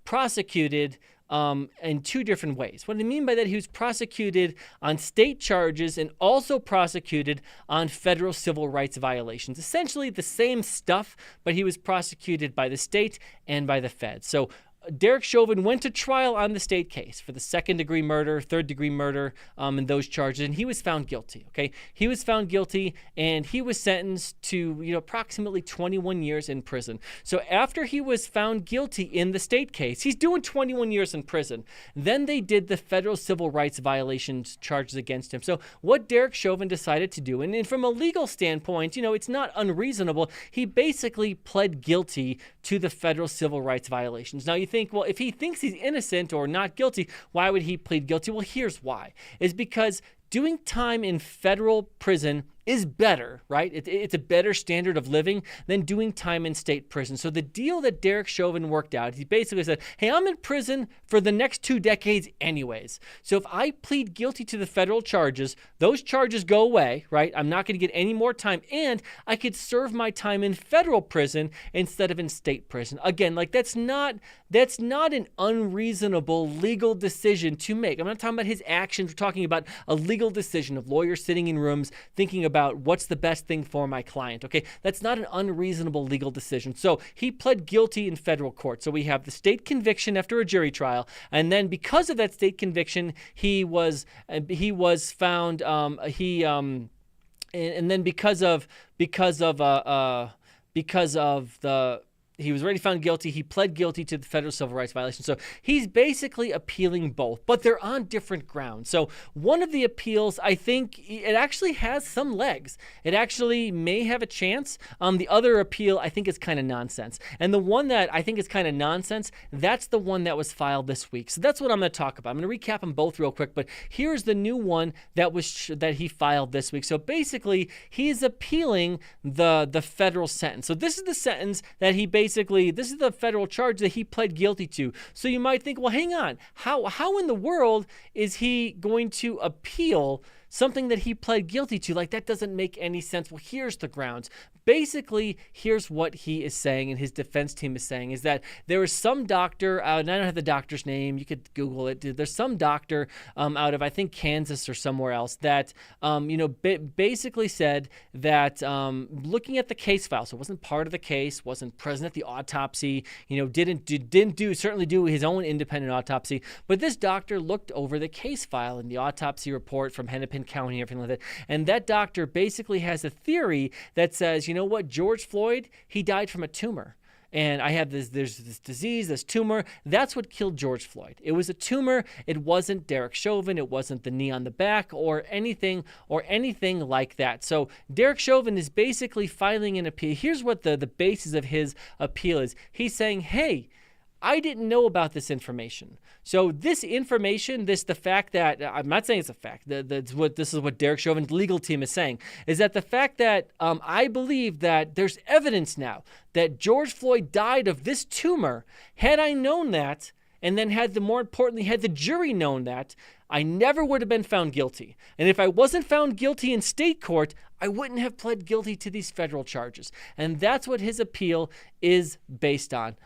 prosecuted in two different ways. What I mean by that, he was prosecuted on state charges and also prosecuted on federal civil rights violations. Essentially the same stuff, but he was prosecuted by the state and by the feds. So Derek Chauvin went to trial on the state case for the second-degree murder, third-degree murder, and those charges, and he was found guilty, okay? He was found guilty, and he was sentenced to, approximately 21 years in prison. So after he was found guilty in the state case, he's doing 21 years in prison. Then they did the federal civil rights violations charges against him. So what Derek Chauvin decided to do, and from a legal standpoint, it's not unreasonable. He basically pled guilty to the federal civil rights violations. Now, you think, well, if he thinks he's innocent or not guilty, why would he plead guilty? Well, here's why. It's because doing time in federal prison is better, right? It's a better standard of living than doing time in state prison. So the deal that Derek Chauvin worked out, he basically said, hey, I'm in prison for the next 2 decades anyways. So if I plead guilty to the federal charges, those charges go away, right? I'm not going to get any more time, and I could serve my time in federal prison instead of in state prison. Again, that's not an unreasonable legal decision to make. I'm not talking about his actions. We're talking about a legal decision of lawyers sitting in rooms thinking about what's the best thing for my client, okay? That's not an unreasonable legal decision. So he pled guilty in federal court. So we have the state conviction after a jury trial, and then because of that state conviction, he was found, and then because of the he was already found guilty. He pled guilty to the federal civil rights violation. So he's basically appealing both, but they're on different grounds. So one of the appeals, I think it actually has some legs. It actually may have a chance. The other appeal, I think, is kind of nonsense. And the one that I think is kind of nonsense, that's the one that was filed this week. So that's what I'm going to talk about. I'm going to recap them both real quick, but here's the new one that he filed this week. So basically, he's appealing the federal sentence. So this is the sentence that this is the federal charge that he pled guilty to. So you might think, well, hang on, how in the world is he going to appeal something that he pled guilty to? Like, that doesn't make any sense. Well, here's the grounds. Basically, here's what he is saying and his defense team is saying is that there is some doctor, and I don't have the doctor's name, you could Google it. There's some doctor out of, I think, Kansas or somewhere else that, basically said that looking at the case file, so it wasn't part of the case, wasn't present at the autopsy, didn't certainly do his own independent autopsy, but this doctor looked over the case file and the autopsy report from Hennepin County, everything like that. And that doctor basically has a theory that says, you know what, George Floyd, he died from a tumor. And there's this disease, this tumor. That's what killed George Floyd. It was a tumor. It wasn't Derek Chauvin. It wasn't the knee on the back or anything like that. So Derek Chauvin is basically filing an appeal. Here's what the basis of his appeal is. He's saying, hey, I didn't know about this information. So this information, the fact that, I'm not saying it's a fact, this is what Derek Chauvin's legal team is saying, is that the fact that I believe that there's evidence now that George Floyd died of this tumor. Had I known that, and then more importantly, had the jury known that, I never would have been found guilty. And if I wasn't found guilty in state court, I wouldn't have pled guilty to these federal charges. And that's what his appeal is based on.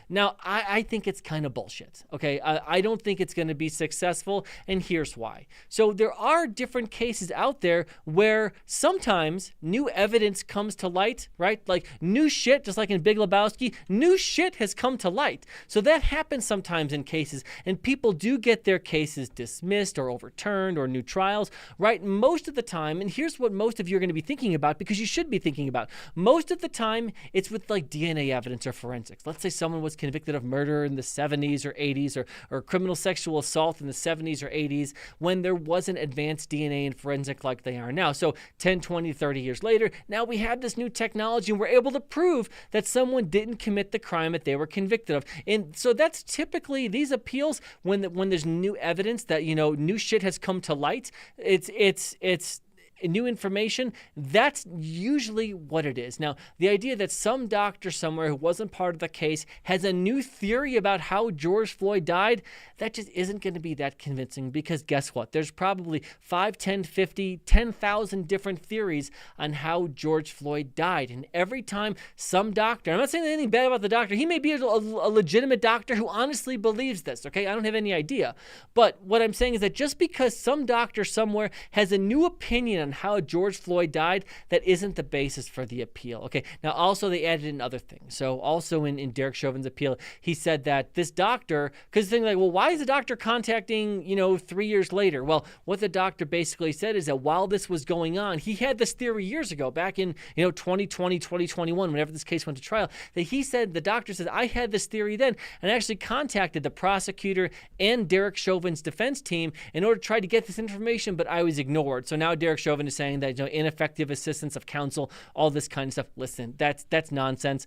Now, I think it's kind of bullshit, okay? I don't think it's going to be successful, and here's why. So there are different cases out there where sometimes new evidence comes to light, right? Like new shit, just like in Big Lebowski, new shit has come to light. So that happens sometimes in cases, and people do get their cases dismissed or overturned or new trials, right? Most of the time, and here's what most of you are going to be thinking about, because you should be thinking about, most of the time it's with like DNA evidence or forensics. Let's say someone was convicted of murder in the 70s or 80s or criminal sexual assault in the 70s or 80s when there wasn't advanced DNA and forensic like they are now. So 10, 20, 30 years later, now we have this new technology and we're able to prove that someone didn't commit the crime that they were convicted of. And so that's typically these appeals when there's new evidence that, new shit has come to light. It's new information, that's usually what it is. Now, the idea that some doctor somewhere who wasn't part of the case has a new theory about how George Floyd died, that just isn't going to be that convincing, because guess what? There's probably 5, 10, 50, 10,000 different theories on how George Floyd died. And every time some doctor, I'm not saying anything bad about the doctor, he may be a legitimate doctor who honestly believes this, okay? I don't have any idea. But what I'm saying is that just because some doctor somewhere has a new opinion on how George Floyd died, that isn't the basis for the appeal. Okay. Now, also they added in other things. So also in Derek Chauvin's appeal, he said that this doctor, because the thing like, well, why is the doctor contacting, 3 years later? Well, what the doctor basically said is that while this was going on, he had this theory years ago, back in, 2020, 2021, whenever this case went to trial, that the doctor said, I had this theory then, and actually contacted the prosecutor and Derek Chauvin's defense team in order to try to get this information, but I was ignored. So now Derek Chauvin is saying that ineffective assistance of counsel, all this kind of stuff. Listen, that's nonsense.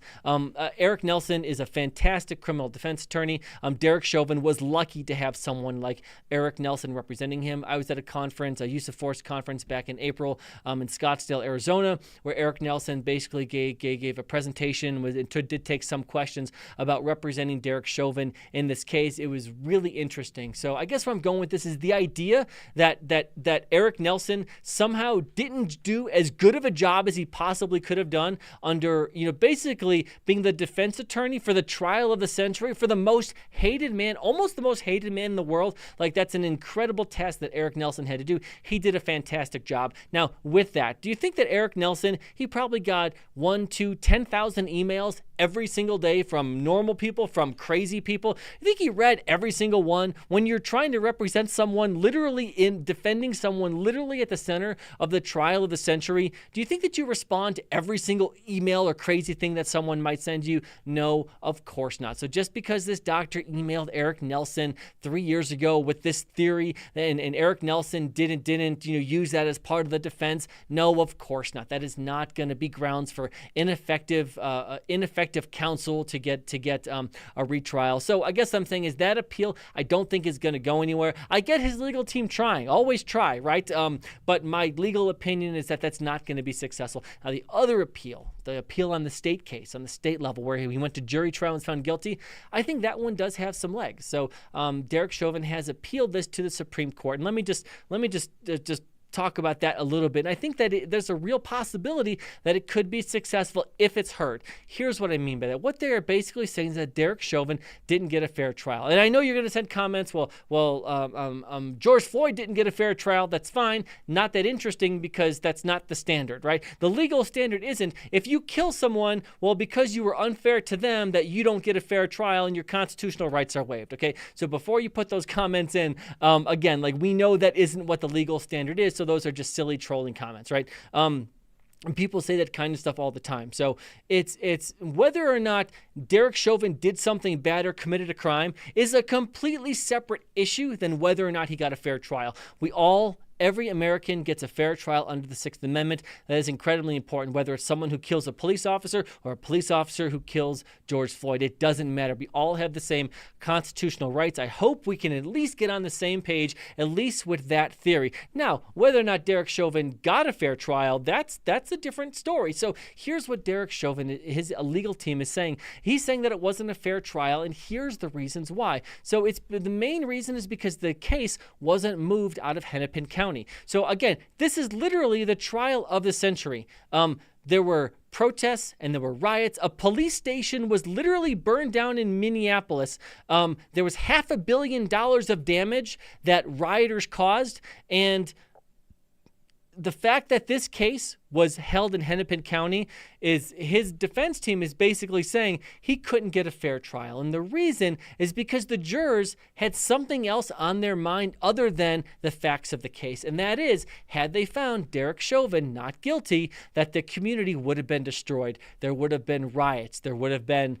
Eric Nelson is a fantastic criminal defense attorney. Derek Chauvin was lucky to have someone like Eric Nelson representing him. I was at a conference, a use of force conference back in April in Scottsdale, Arizona, where Eric Nelson basically gave a presentation, did take some questions about representing Derek Chauvin in this case. It was really interesting. So I guess where I'm going with this is the idea that Eric Nelson somehow didn't do as good of a job as he possibly could have done under, basically being the defense attorney for the trial of the century, for the most hated man, almost the most hated man in the world. Like, that's an incredible task that Eric Nelson had to do. He did a fantastic job. Now, with that, do you think that Eric Nelson, he probably got 1, 2, 10,000 emails every single day from normal people, from crazy people? You think he read every single one? When you're trying to represent someone literally in defending someone literally at the center of the trial of the century, do you think that you respond to every single email or crazy thing that someone might send you? No, of course not. So just because this doctor emailed Eric Nelson 3 years ago with this theory, and Eric Nelson didn't use that as part of the defense, no, of course not. That is not going to be grounds for ineffective counsel to get a retrial. So I guess I'm saying is that appeal I don't think is going to go anywhere. I get his legal team trying, always try, right? But my legal opinion is that that's not going to be successful. Now the other appeal, the appeal on the state case, on the state level, where he went to jury trial and was found guilty, I think that one does have some legs. So Derek Chauvin has appealed this to the Supreme Court, and let me just talk about that a little bit. And I think that there's a real possibility that it could be successful if it's heard. Here's what I mean by that. What they are basically saying is that Derek Chauvin didn't get a fair trial. And I know you're going to send comments, George Floyd didn't get a fair trial. That's fine. Not that interesting because that's not the standard, right? The legal standard isn't if you kill someone, well, because you were unfair to them, that you don't get a fair trial and your constitutional rights are waived, okay? So before you put those comments in, again, like we know that isn't what the legal standard is. So those are just silly trolling comments, right? And people say that kind of stuff all the time. So it's whether or not Derek Chauvin did something bad or committed a crime is a completely separate issue than whether or not he got a fair trial. Every American gets a fair trial under the Sixth Amendment. That is incredibly important, whether it's someone who kills a police officer or a police officer who kills George Floyd. It doesn't matter. We all have the same constitutional rights. I hope we can at least get on the same page, at least with that theory. Now, whether or not Derek Chauvin got a fair trial, that's a different story. So here's what Derek Chauvin, his legal team, is saying. He's saying that it wasn't a fair trial, and here's the reasons why. So the main reason is because the case wasn't moved out of Hennepin County. So again, this is literally the trial of the century. There were protests and there were riots. A police station was literally burned down in Minneapolis. There was $500 million of damage that rioters caused. And the fact that this case was held in Hennepin County is his defense team is basically saying he couldn't get a fair trial. And the reason is because the jurors had something else on their mind other than the facts of the case. And that is, had they found Derek Chauvin not guilty, that the community would have been destroyed. There would have been riots. There would have been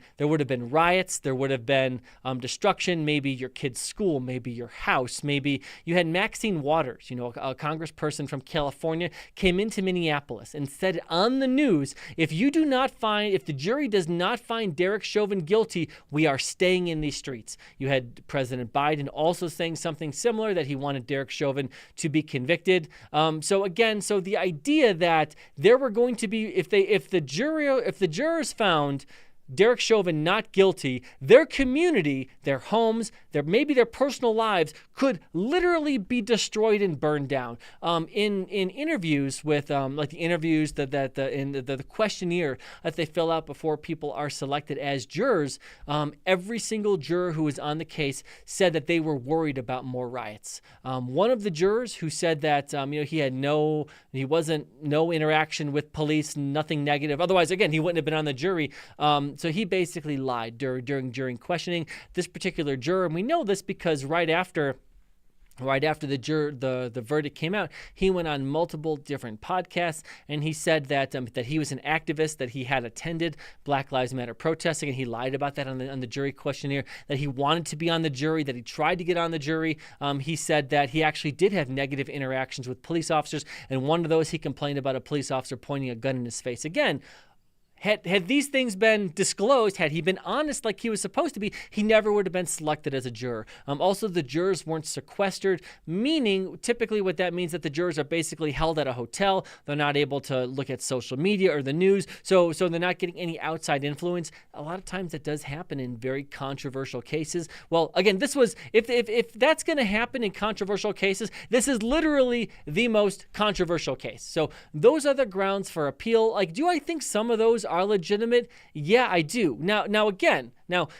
riots. There would have been destruction. Maybe your kid's school, maybe your house, maybe you had Maxine Waters, a congressperson from California, came into Minneapolis and said on the news, if the jury does not find Derek Chauvin guilty, we are staying in these streets. You had President Biden also saying something similar, that he wanted Derek Chauvin to be convicted. So the idea that there were going to be, if the jurors found Derek Chauvin not guilty, their community, their homes, maybe their personal lives could literally be destroyed and burned down. In interviews with like the interviews in the questionnaire that they fill out before people are selected as jurors, every single juror who was on the case said that they were worried about more riots. One of the jurors who said that he had no interaction with police, nothing negative. Otherwise, again, he wouldn't have been on the jury. So he basically lied during questioning. This particular juror, and we know this because right after the verdict came out, he went on multiple different podcasts, and he said that he was an activist, that he had attended Black Lives Matter protesting, and he lied about that on the jury questionnaire, that he wanted to be on the jury, that he tried to get on the jury. He said that he actually did have negative interactions with police officers, and one of those, he complained about a police officer pointing a gun in his face. Again, Had these things been disclosed, had he been honest like he was supposed to be, he never would have been selected as a juror. Also, the jurors weren't sequestered, meaning typically what that means that the jurors are basically held at a hotel. They're not able to look at social media or the news, so they're not getting any outside influence. A lot of times that does happen in very controversial cases. Well, again, this was, if that's going to happen in controversial cases, this is literally the most controversial case. So those are the grounds for appeal. Like, do I think some of those are legitimate? Yeah, I do. Now again,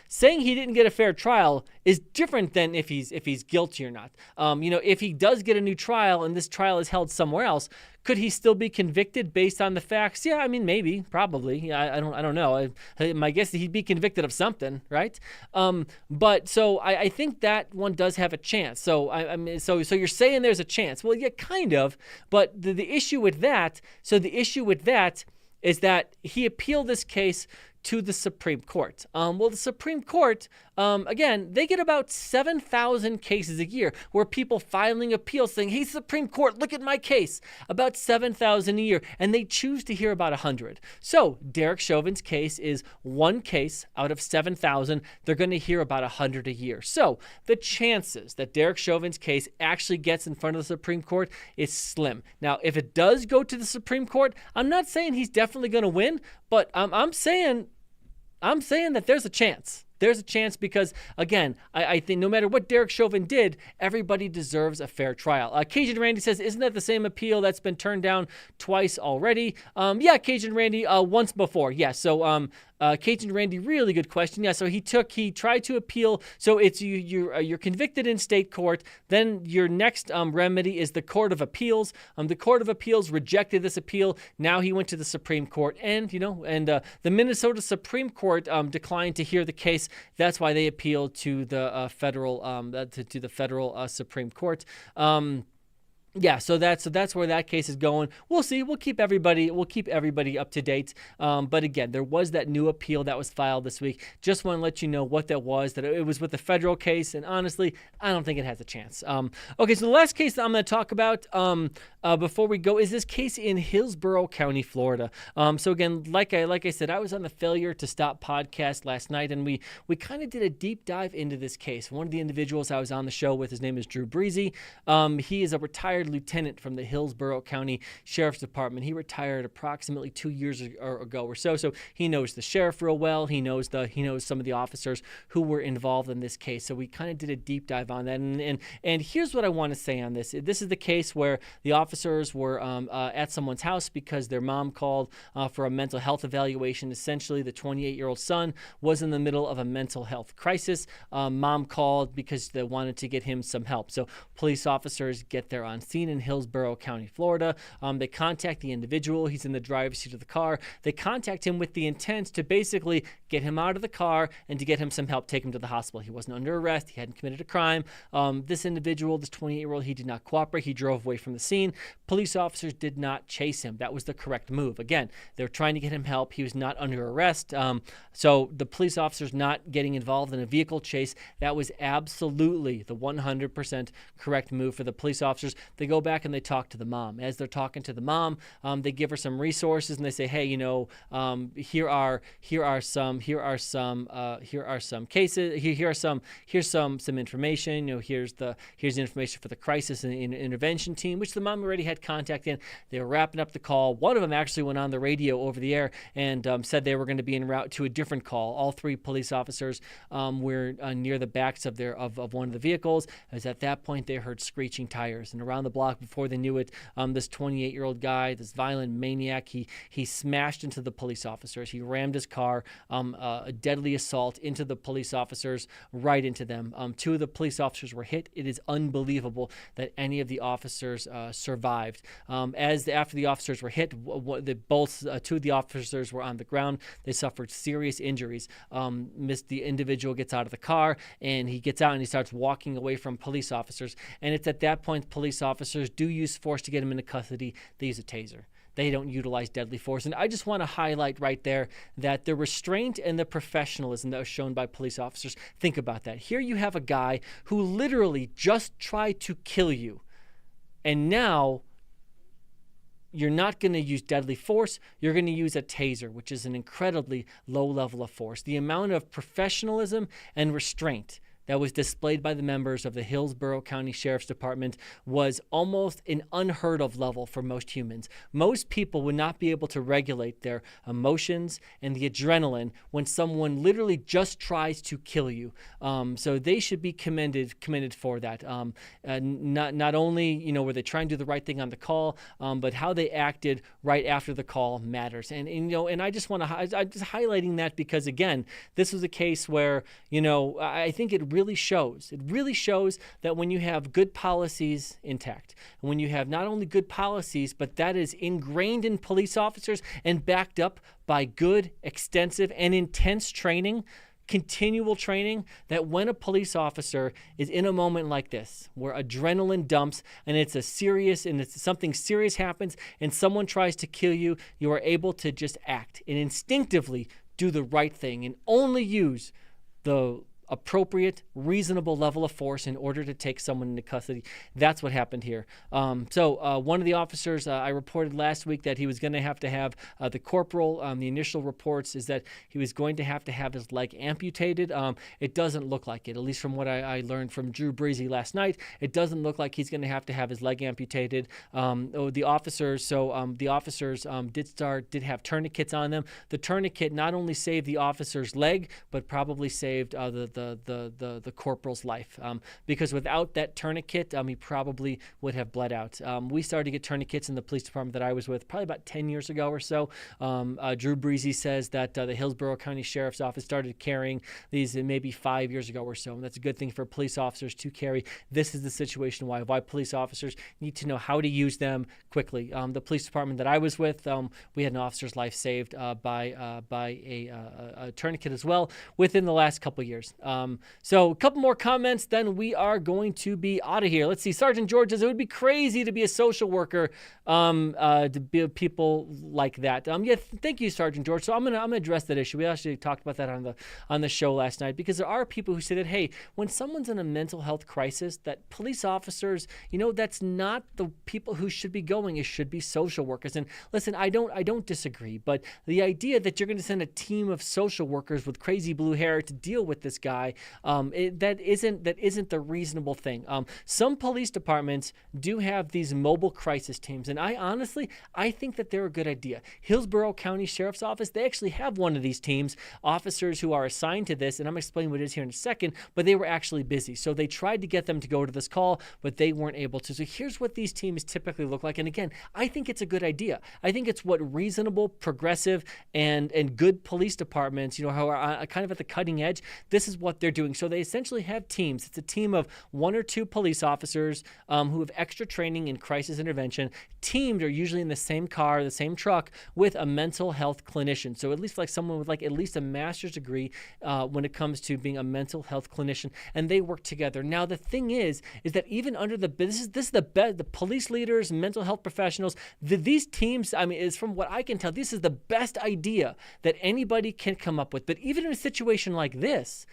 saying he didn't get a fair trial is different than if he's guilty or not. If he does get a new trial and this trial is held somewhere else, could he still be convicted based on the facts? Yeah, I mean, maybe, probably. Yeah, I don't know. My guess is he'd be convicted of something, right? But so I think that one does have a chance. So so you're saying there's a chance? Well, yeah, kind of. But the issue with that, is that he appealed this case to the Supreme Court. Well, the Supreme Court, again, they get about 7,000 cases a year where people filing appeals saying, hey, Supreme Court, look at my case. About 7,000 a year. And they choose to hear about 100. So Derek Chauvin's case is one case out of 7,000. They're going to hear about 100 a year. So the chances that Derek Chauvin's case actually gets in front of the Supreme Court is slim. Now, if it does go to the Supreme Court, I'm not saying he's definitely going to win, but I'm saying that there's a chance. There's a chance because, again, I think no matter what Derek Chauvin did, everybody deserves a fair trial. Cajun Randy says, isn't that the same appeal that's been turned down twice already? Yeah, Cajun Randy, once before. Yeah, so Cajun Randy, really good question. Yeah, so he tried to appeal. So it's you're convicted in state court. Then your next remedy is the Court of Appeals. The Court of Appeals rejected this appeal. Now he went to the Supreme Court, and the Minnesota Supreme Court declined to hear the case. That's why they appealed to the federal Supreme Court. Yeah, so that's where that case is going. We'll see. We'll keep everybody up to date. But again, there was that new appeal that was filed this week. Just want to let you know what that was. That it was with the federal case, and honestly, I don't think it has a chance. Okay, so the last case that I'm going to talk about before we go is this case in Hillsborough County, Florida. So again, like I said, I was on the Failure to Stop podcast last night, and we kind of did a deep dive into this case. One of the individuals I was on the show with, his name is Drew Breezy. He is a retired lieutenant from the Hillsborough County Sheriff's Department. He retired approximately 2 years ago or so. So he knows the sheriff real well. He knows some of the officers who were involved in this case. So we kind of did a deep dive on that. And here's what I want to say on this. This is the case where the officers were at someone's house because their mom called for a mental health evaluation. Essentially, the 28-year-old son was in the middle of a mental health crisis. Mom called because they wanted to get him some help. So police officers get there on scene in Hillsborough County, Florida. They contact the individual. He's in the driver's seat of the car. They contact him with the intent to basically get him out of the car and to get him some help, take him to the hospital. He wasn't under arrest. He hadn't committed a crime. This individual, this 28-year-old, he did not cooperate. He drove away from the scene. Police officers did not chase him. That was the correct move. Again, they were trying to get him help. He was not under arrest. So the police officers not getting involved in a vehicle chase, that was absolutely the 100% correct move for the police officers. They go back and they talk to the mom. As they're talking to the mom, they give her some resources and they say, hey, here are some cases. Here's some information. Here's the information for the crisis and intervention team, which the mom already had contact in. They were wrapping up the call. One of them actually went on the radio over the air and said they were going to be en route to a different call. All three police officers were near the backs of one of the vehicles. As at that point, they heard screeching tires, and around the block before they knew it, this 28-year-old guy, this violent maniac, he smashed into the police officers. He rammed his car, a deadly assault into the police officers, right into them. Two of the police officers were hit. It is unbelievable that any of the officers survived. After the officers were hit, two of the officers were on the ground. They suffered serious injuries. The individual gets out of the car, and he gets out and he starts walking away from police officers. And it's at that point police officers do use force to get him into custody. They use a taser. They don't utilize deadly force. And I just want to highlight right there that the restraint and the professionalism that was shown by police officers, think about that. Here you have a guy who literally just tried to kill you. And now you're not going to use deadly force. You're going to use a taser, which is an incredibly low level of force. The amount of professionalism and restraint that was displayed by the members of the Hillsborough County Sheriff's Department was almost an unheard of level for most humans. Most people would not be able to regulate their emotions and the adrenaline when someone literally just tries to kill you. So they should be commended for that. Not only were they trying to do the right thing on the call, but how they acted right after the call matters. And I just want to I'm just highlighting that because again, this was a case where I think it really shows that when you have good policies intact, and when you have not only good policies, but that is ingrained in police officers and backed up by good, extensive, and intense training, continual training, that when a police officer is in a moment like this where adrenaline dumps and it's something serious happens and someone tries to kill you, you are able to just act and instinctively do the right thing and only use the appropriate, reasonable level of force in order to take someone into custody. That's what happened here. So one of the officers, I reported last week that he was going to have the corporal. The initial reports is that he was going to have his leg amputated. It doesn't look like it, at least from what I learned from Drew Breezy last night. It doesn't look like he's going to have his leg amputated. The officers did have tourniquets on them. The tourniquet not only saved the officer's leg, but probably saved the corporal's life, because without that tourniquet, he probably would have bled out. We started to get tourniquets in the police department that I was with probably about 10 years ago or so. Drew Breezy says that the Hillsborough County Sheriff's Office started carrying these maybe 5 years ago or so, and that's a good thing for police officers to carry. This is the situation why police officers need to know how to use them quickly. The police department that I was with, we had an officer's life saved by a tourniquet as well within the last couple of years. So a couple more comments, then we are going to be out of here. Let's see. Sergeant George says it would be crazy to be a social worker, to be people like that. Thank you, Sergeant George. So I'm gonna address that issue. We actually talked about that on the show last night, because there are people who say that, hey, when someone's in a mental health crisis, that police officers, that's not the people who should be going. It should be social workers. And listen, I don't disagree, but the idea that you're going to send a team of social workers with crazy blue hair to deal with this guy, that isn't the reasonable thing. Some police departments do have these mobile crisis teams, and I think that they're a good idea. Hillsborough County Sheriff's Office, they actually have one of these teams, officers who are assigned to this, and I'm going to explain what it is here in a second, but they were actually busy. So they tried to get them to go to this call, but they weren't able to. So here's what these teams typically look like. And again, I think it's a good idea. I think it's what reasonable, progressive, and good police departments, who are kind of at the cutting edge, this is what they're doing. So they essentially have teams. It's a team of 1 or 2 police officers who have extra training in crisis intervention. Teamed are usually in the same car, the same truck, with a mental health clinician. So at least like someone with at least a master's degree when it comes to being a mental health clinician, and they work together. Now the thing is that even under the police leaders, mental health professionals, these teams, is from what I can tell, this is the best idea that anybody can come up with. But even in a situation like this,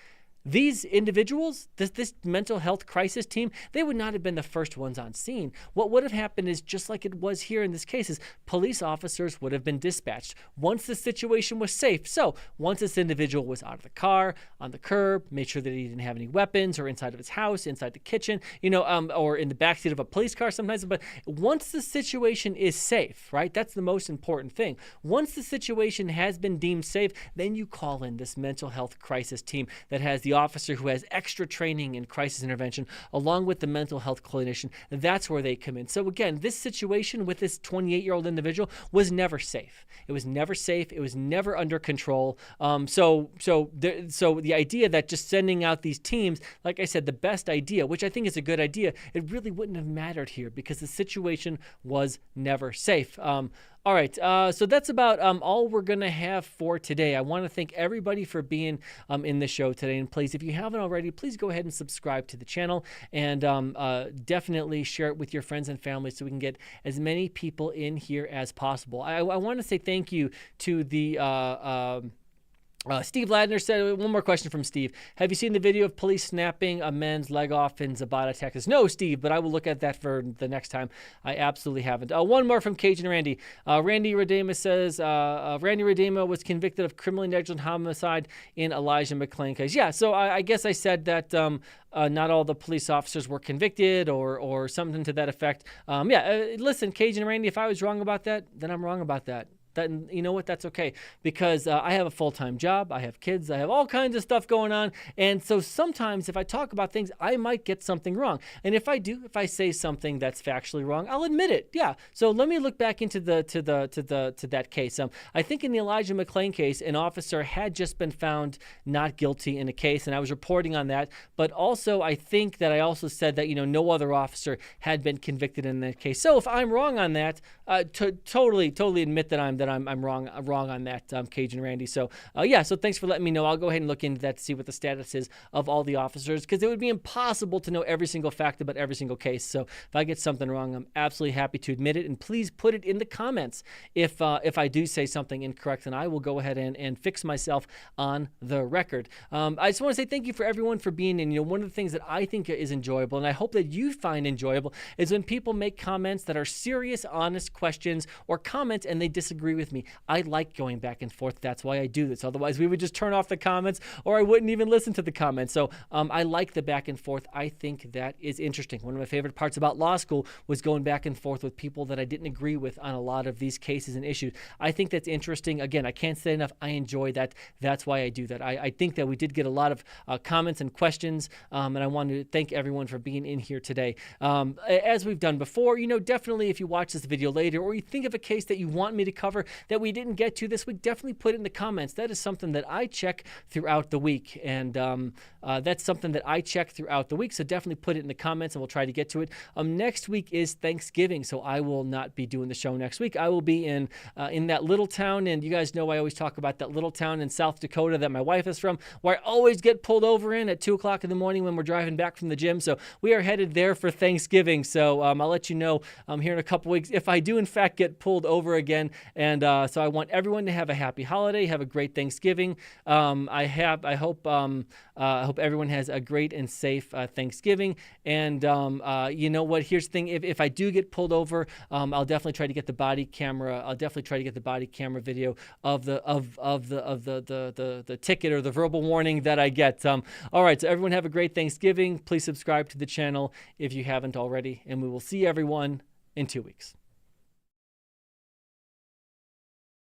these individuals, this mental health crisis team, they would not have been the first ones on scene. What would have happened is, just like it was here in this case, is police officers would have been dispatched once the situation was safe. So once this individual was out of the car, on the curb, made sure that he didn't have any weapons, or inside of his house, inside the kitchen, or in the backseat of a police car sometimes. But once the situation is safe, right? That's the most important thing. Once the situation has been deemed safe, then you call in this mental health crisis team that has the officer who has extra training in crisis intervention, along with the mental health clinician. That's where they come in. So again, this situation with this 28-year-old individual was never safe. It was never safe. It was never under control. So the idea that just sending out these teams, like I said, the best idea, which I think is a good idea, it really wouldn't have mattered here because the situation was never safe. All right, so that's about all we're going to have for today. I want to thank everybody for being in the show today. And please, if you haven't already, please go ahead and subscribe to the channel, and definitely share it with your friends and family so we can get as many people in here as possible. I want to say thank you to the Steve Ladner said, one more question from Steve. Have you seen the video of police snapping a man's leg off in Zapata, Texas? No, Steve, but I will look at that for the next time. I absolutely haven't. One more from Cajun Randy. Randy Redema says, Randy Redema was convicted of criminally negligent homicide in Elijah McClain case. Yeah, so I guess I said that not all the police officers were convicted or something to that effect. Listen, Cajun Randy, if I was wrong about that, then I'm wrong about that. You know what? That's okay, because I have a full-time job. I have kids. I have all kinds of stuff going on. And so sometimes if I talk about things, I might get something wrong. And if I say something that's factually wrong, I'll admit it. Yeah. So let me look back into that case. I think in the Elijah McClain case, an officer had just been found not guilty in a case, and I was reporting on that. But also, I think that I also said that, no other officer had been convicted in that case. So if I'm wrong on that, totally admit that I'm wrong on that, Cajun Randy. So so thanks for letting me know. I'll go ahead and look into that to see what the status is of all the officers, because it would be impossible to know every single fact about every single case. So if I get something wrong, I'm absolutely happy to admit it, and please put it in the comments if I do say something incorrect, and I will go ahead and fix myself on the record. I just want to say thank you for everyone for being in. One of the things that I think is enjoyable, and I hope that you find enjoyable, is when people make comments that are serious, honest questions or comments and they disagree with me. I like going back and forth. That's why I do this. Otherwise, we would just turn off the comments, or I wouldn't even listen to the comments. So I like the back and forth. I think that is interesting. One of my favorite parts about law school was going back and forth with people that I didn't agree with on a lot of these cases and issues. I think that's interesting. Again, I can't say enough. I enjoy that. That's why I do that. I think that we did get a lot of comments and questions, and I want to thank everyone for being in here today. As we've done before, definitely if you watch this video later, or you think of a case that you want me to cover that we didn't get to this week, definitely put it in the comments. That is something that I check throughout the week, and that's something that I check throughout the week. So definitely put it in the comments, and we'll try to get to it. Next week is Thanksgiving, so I will not be doing the show next week. I will be in that little town, and you guys know I always talk about that little town in South Dakota that my wife is from, where I always get pulled over in at 2 o'clock in the morning when we're driving back from the gym. So we are headed there for Thanksgiving. So I'll let you know here in a couple weeks if I do in fact get pulled over again. And so I want everyone to have a happy holiday, have a great Thanksgiving. I hope everyone has a great and safe Thanksgiving. And you know what? Here's the thing: if I do get pulled over, I'll definitely try to get the body camera. I'll definitely try to get the body camera video of the ticket or the verbal warning that I get. All right, so everyone have a great Thanksgiving. Please subscribe to the channel if you haven't already, and we will see everyone in 2 weeks.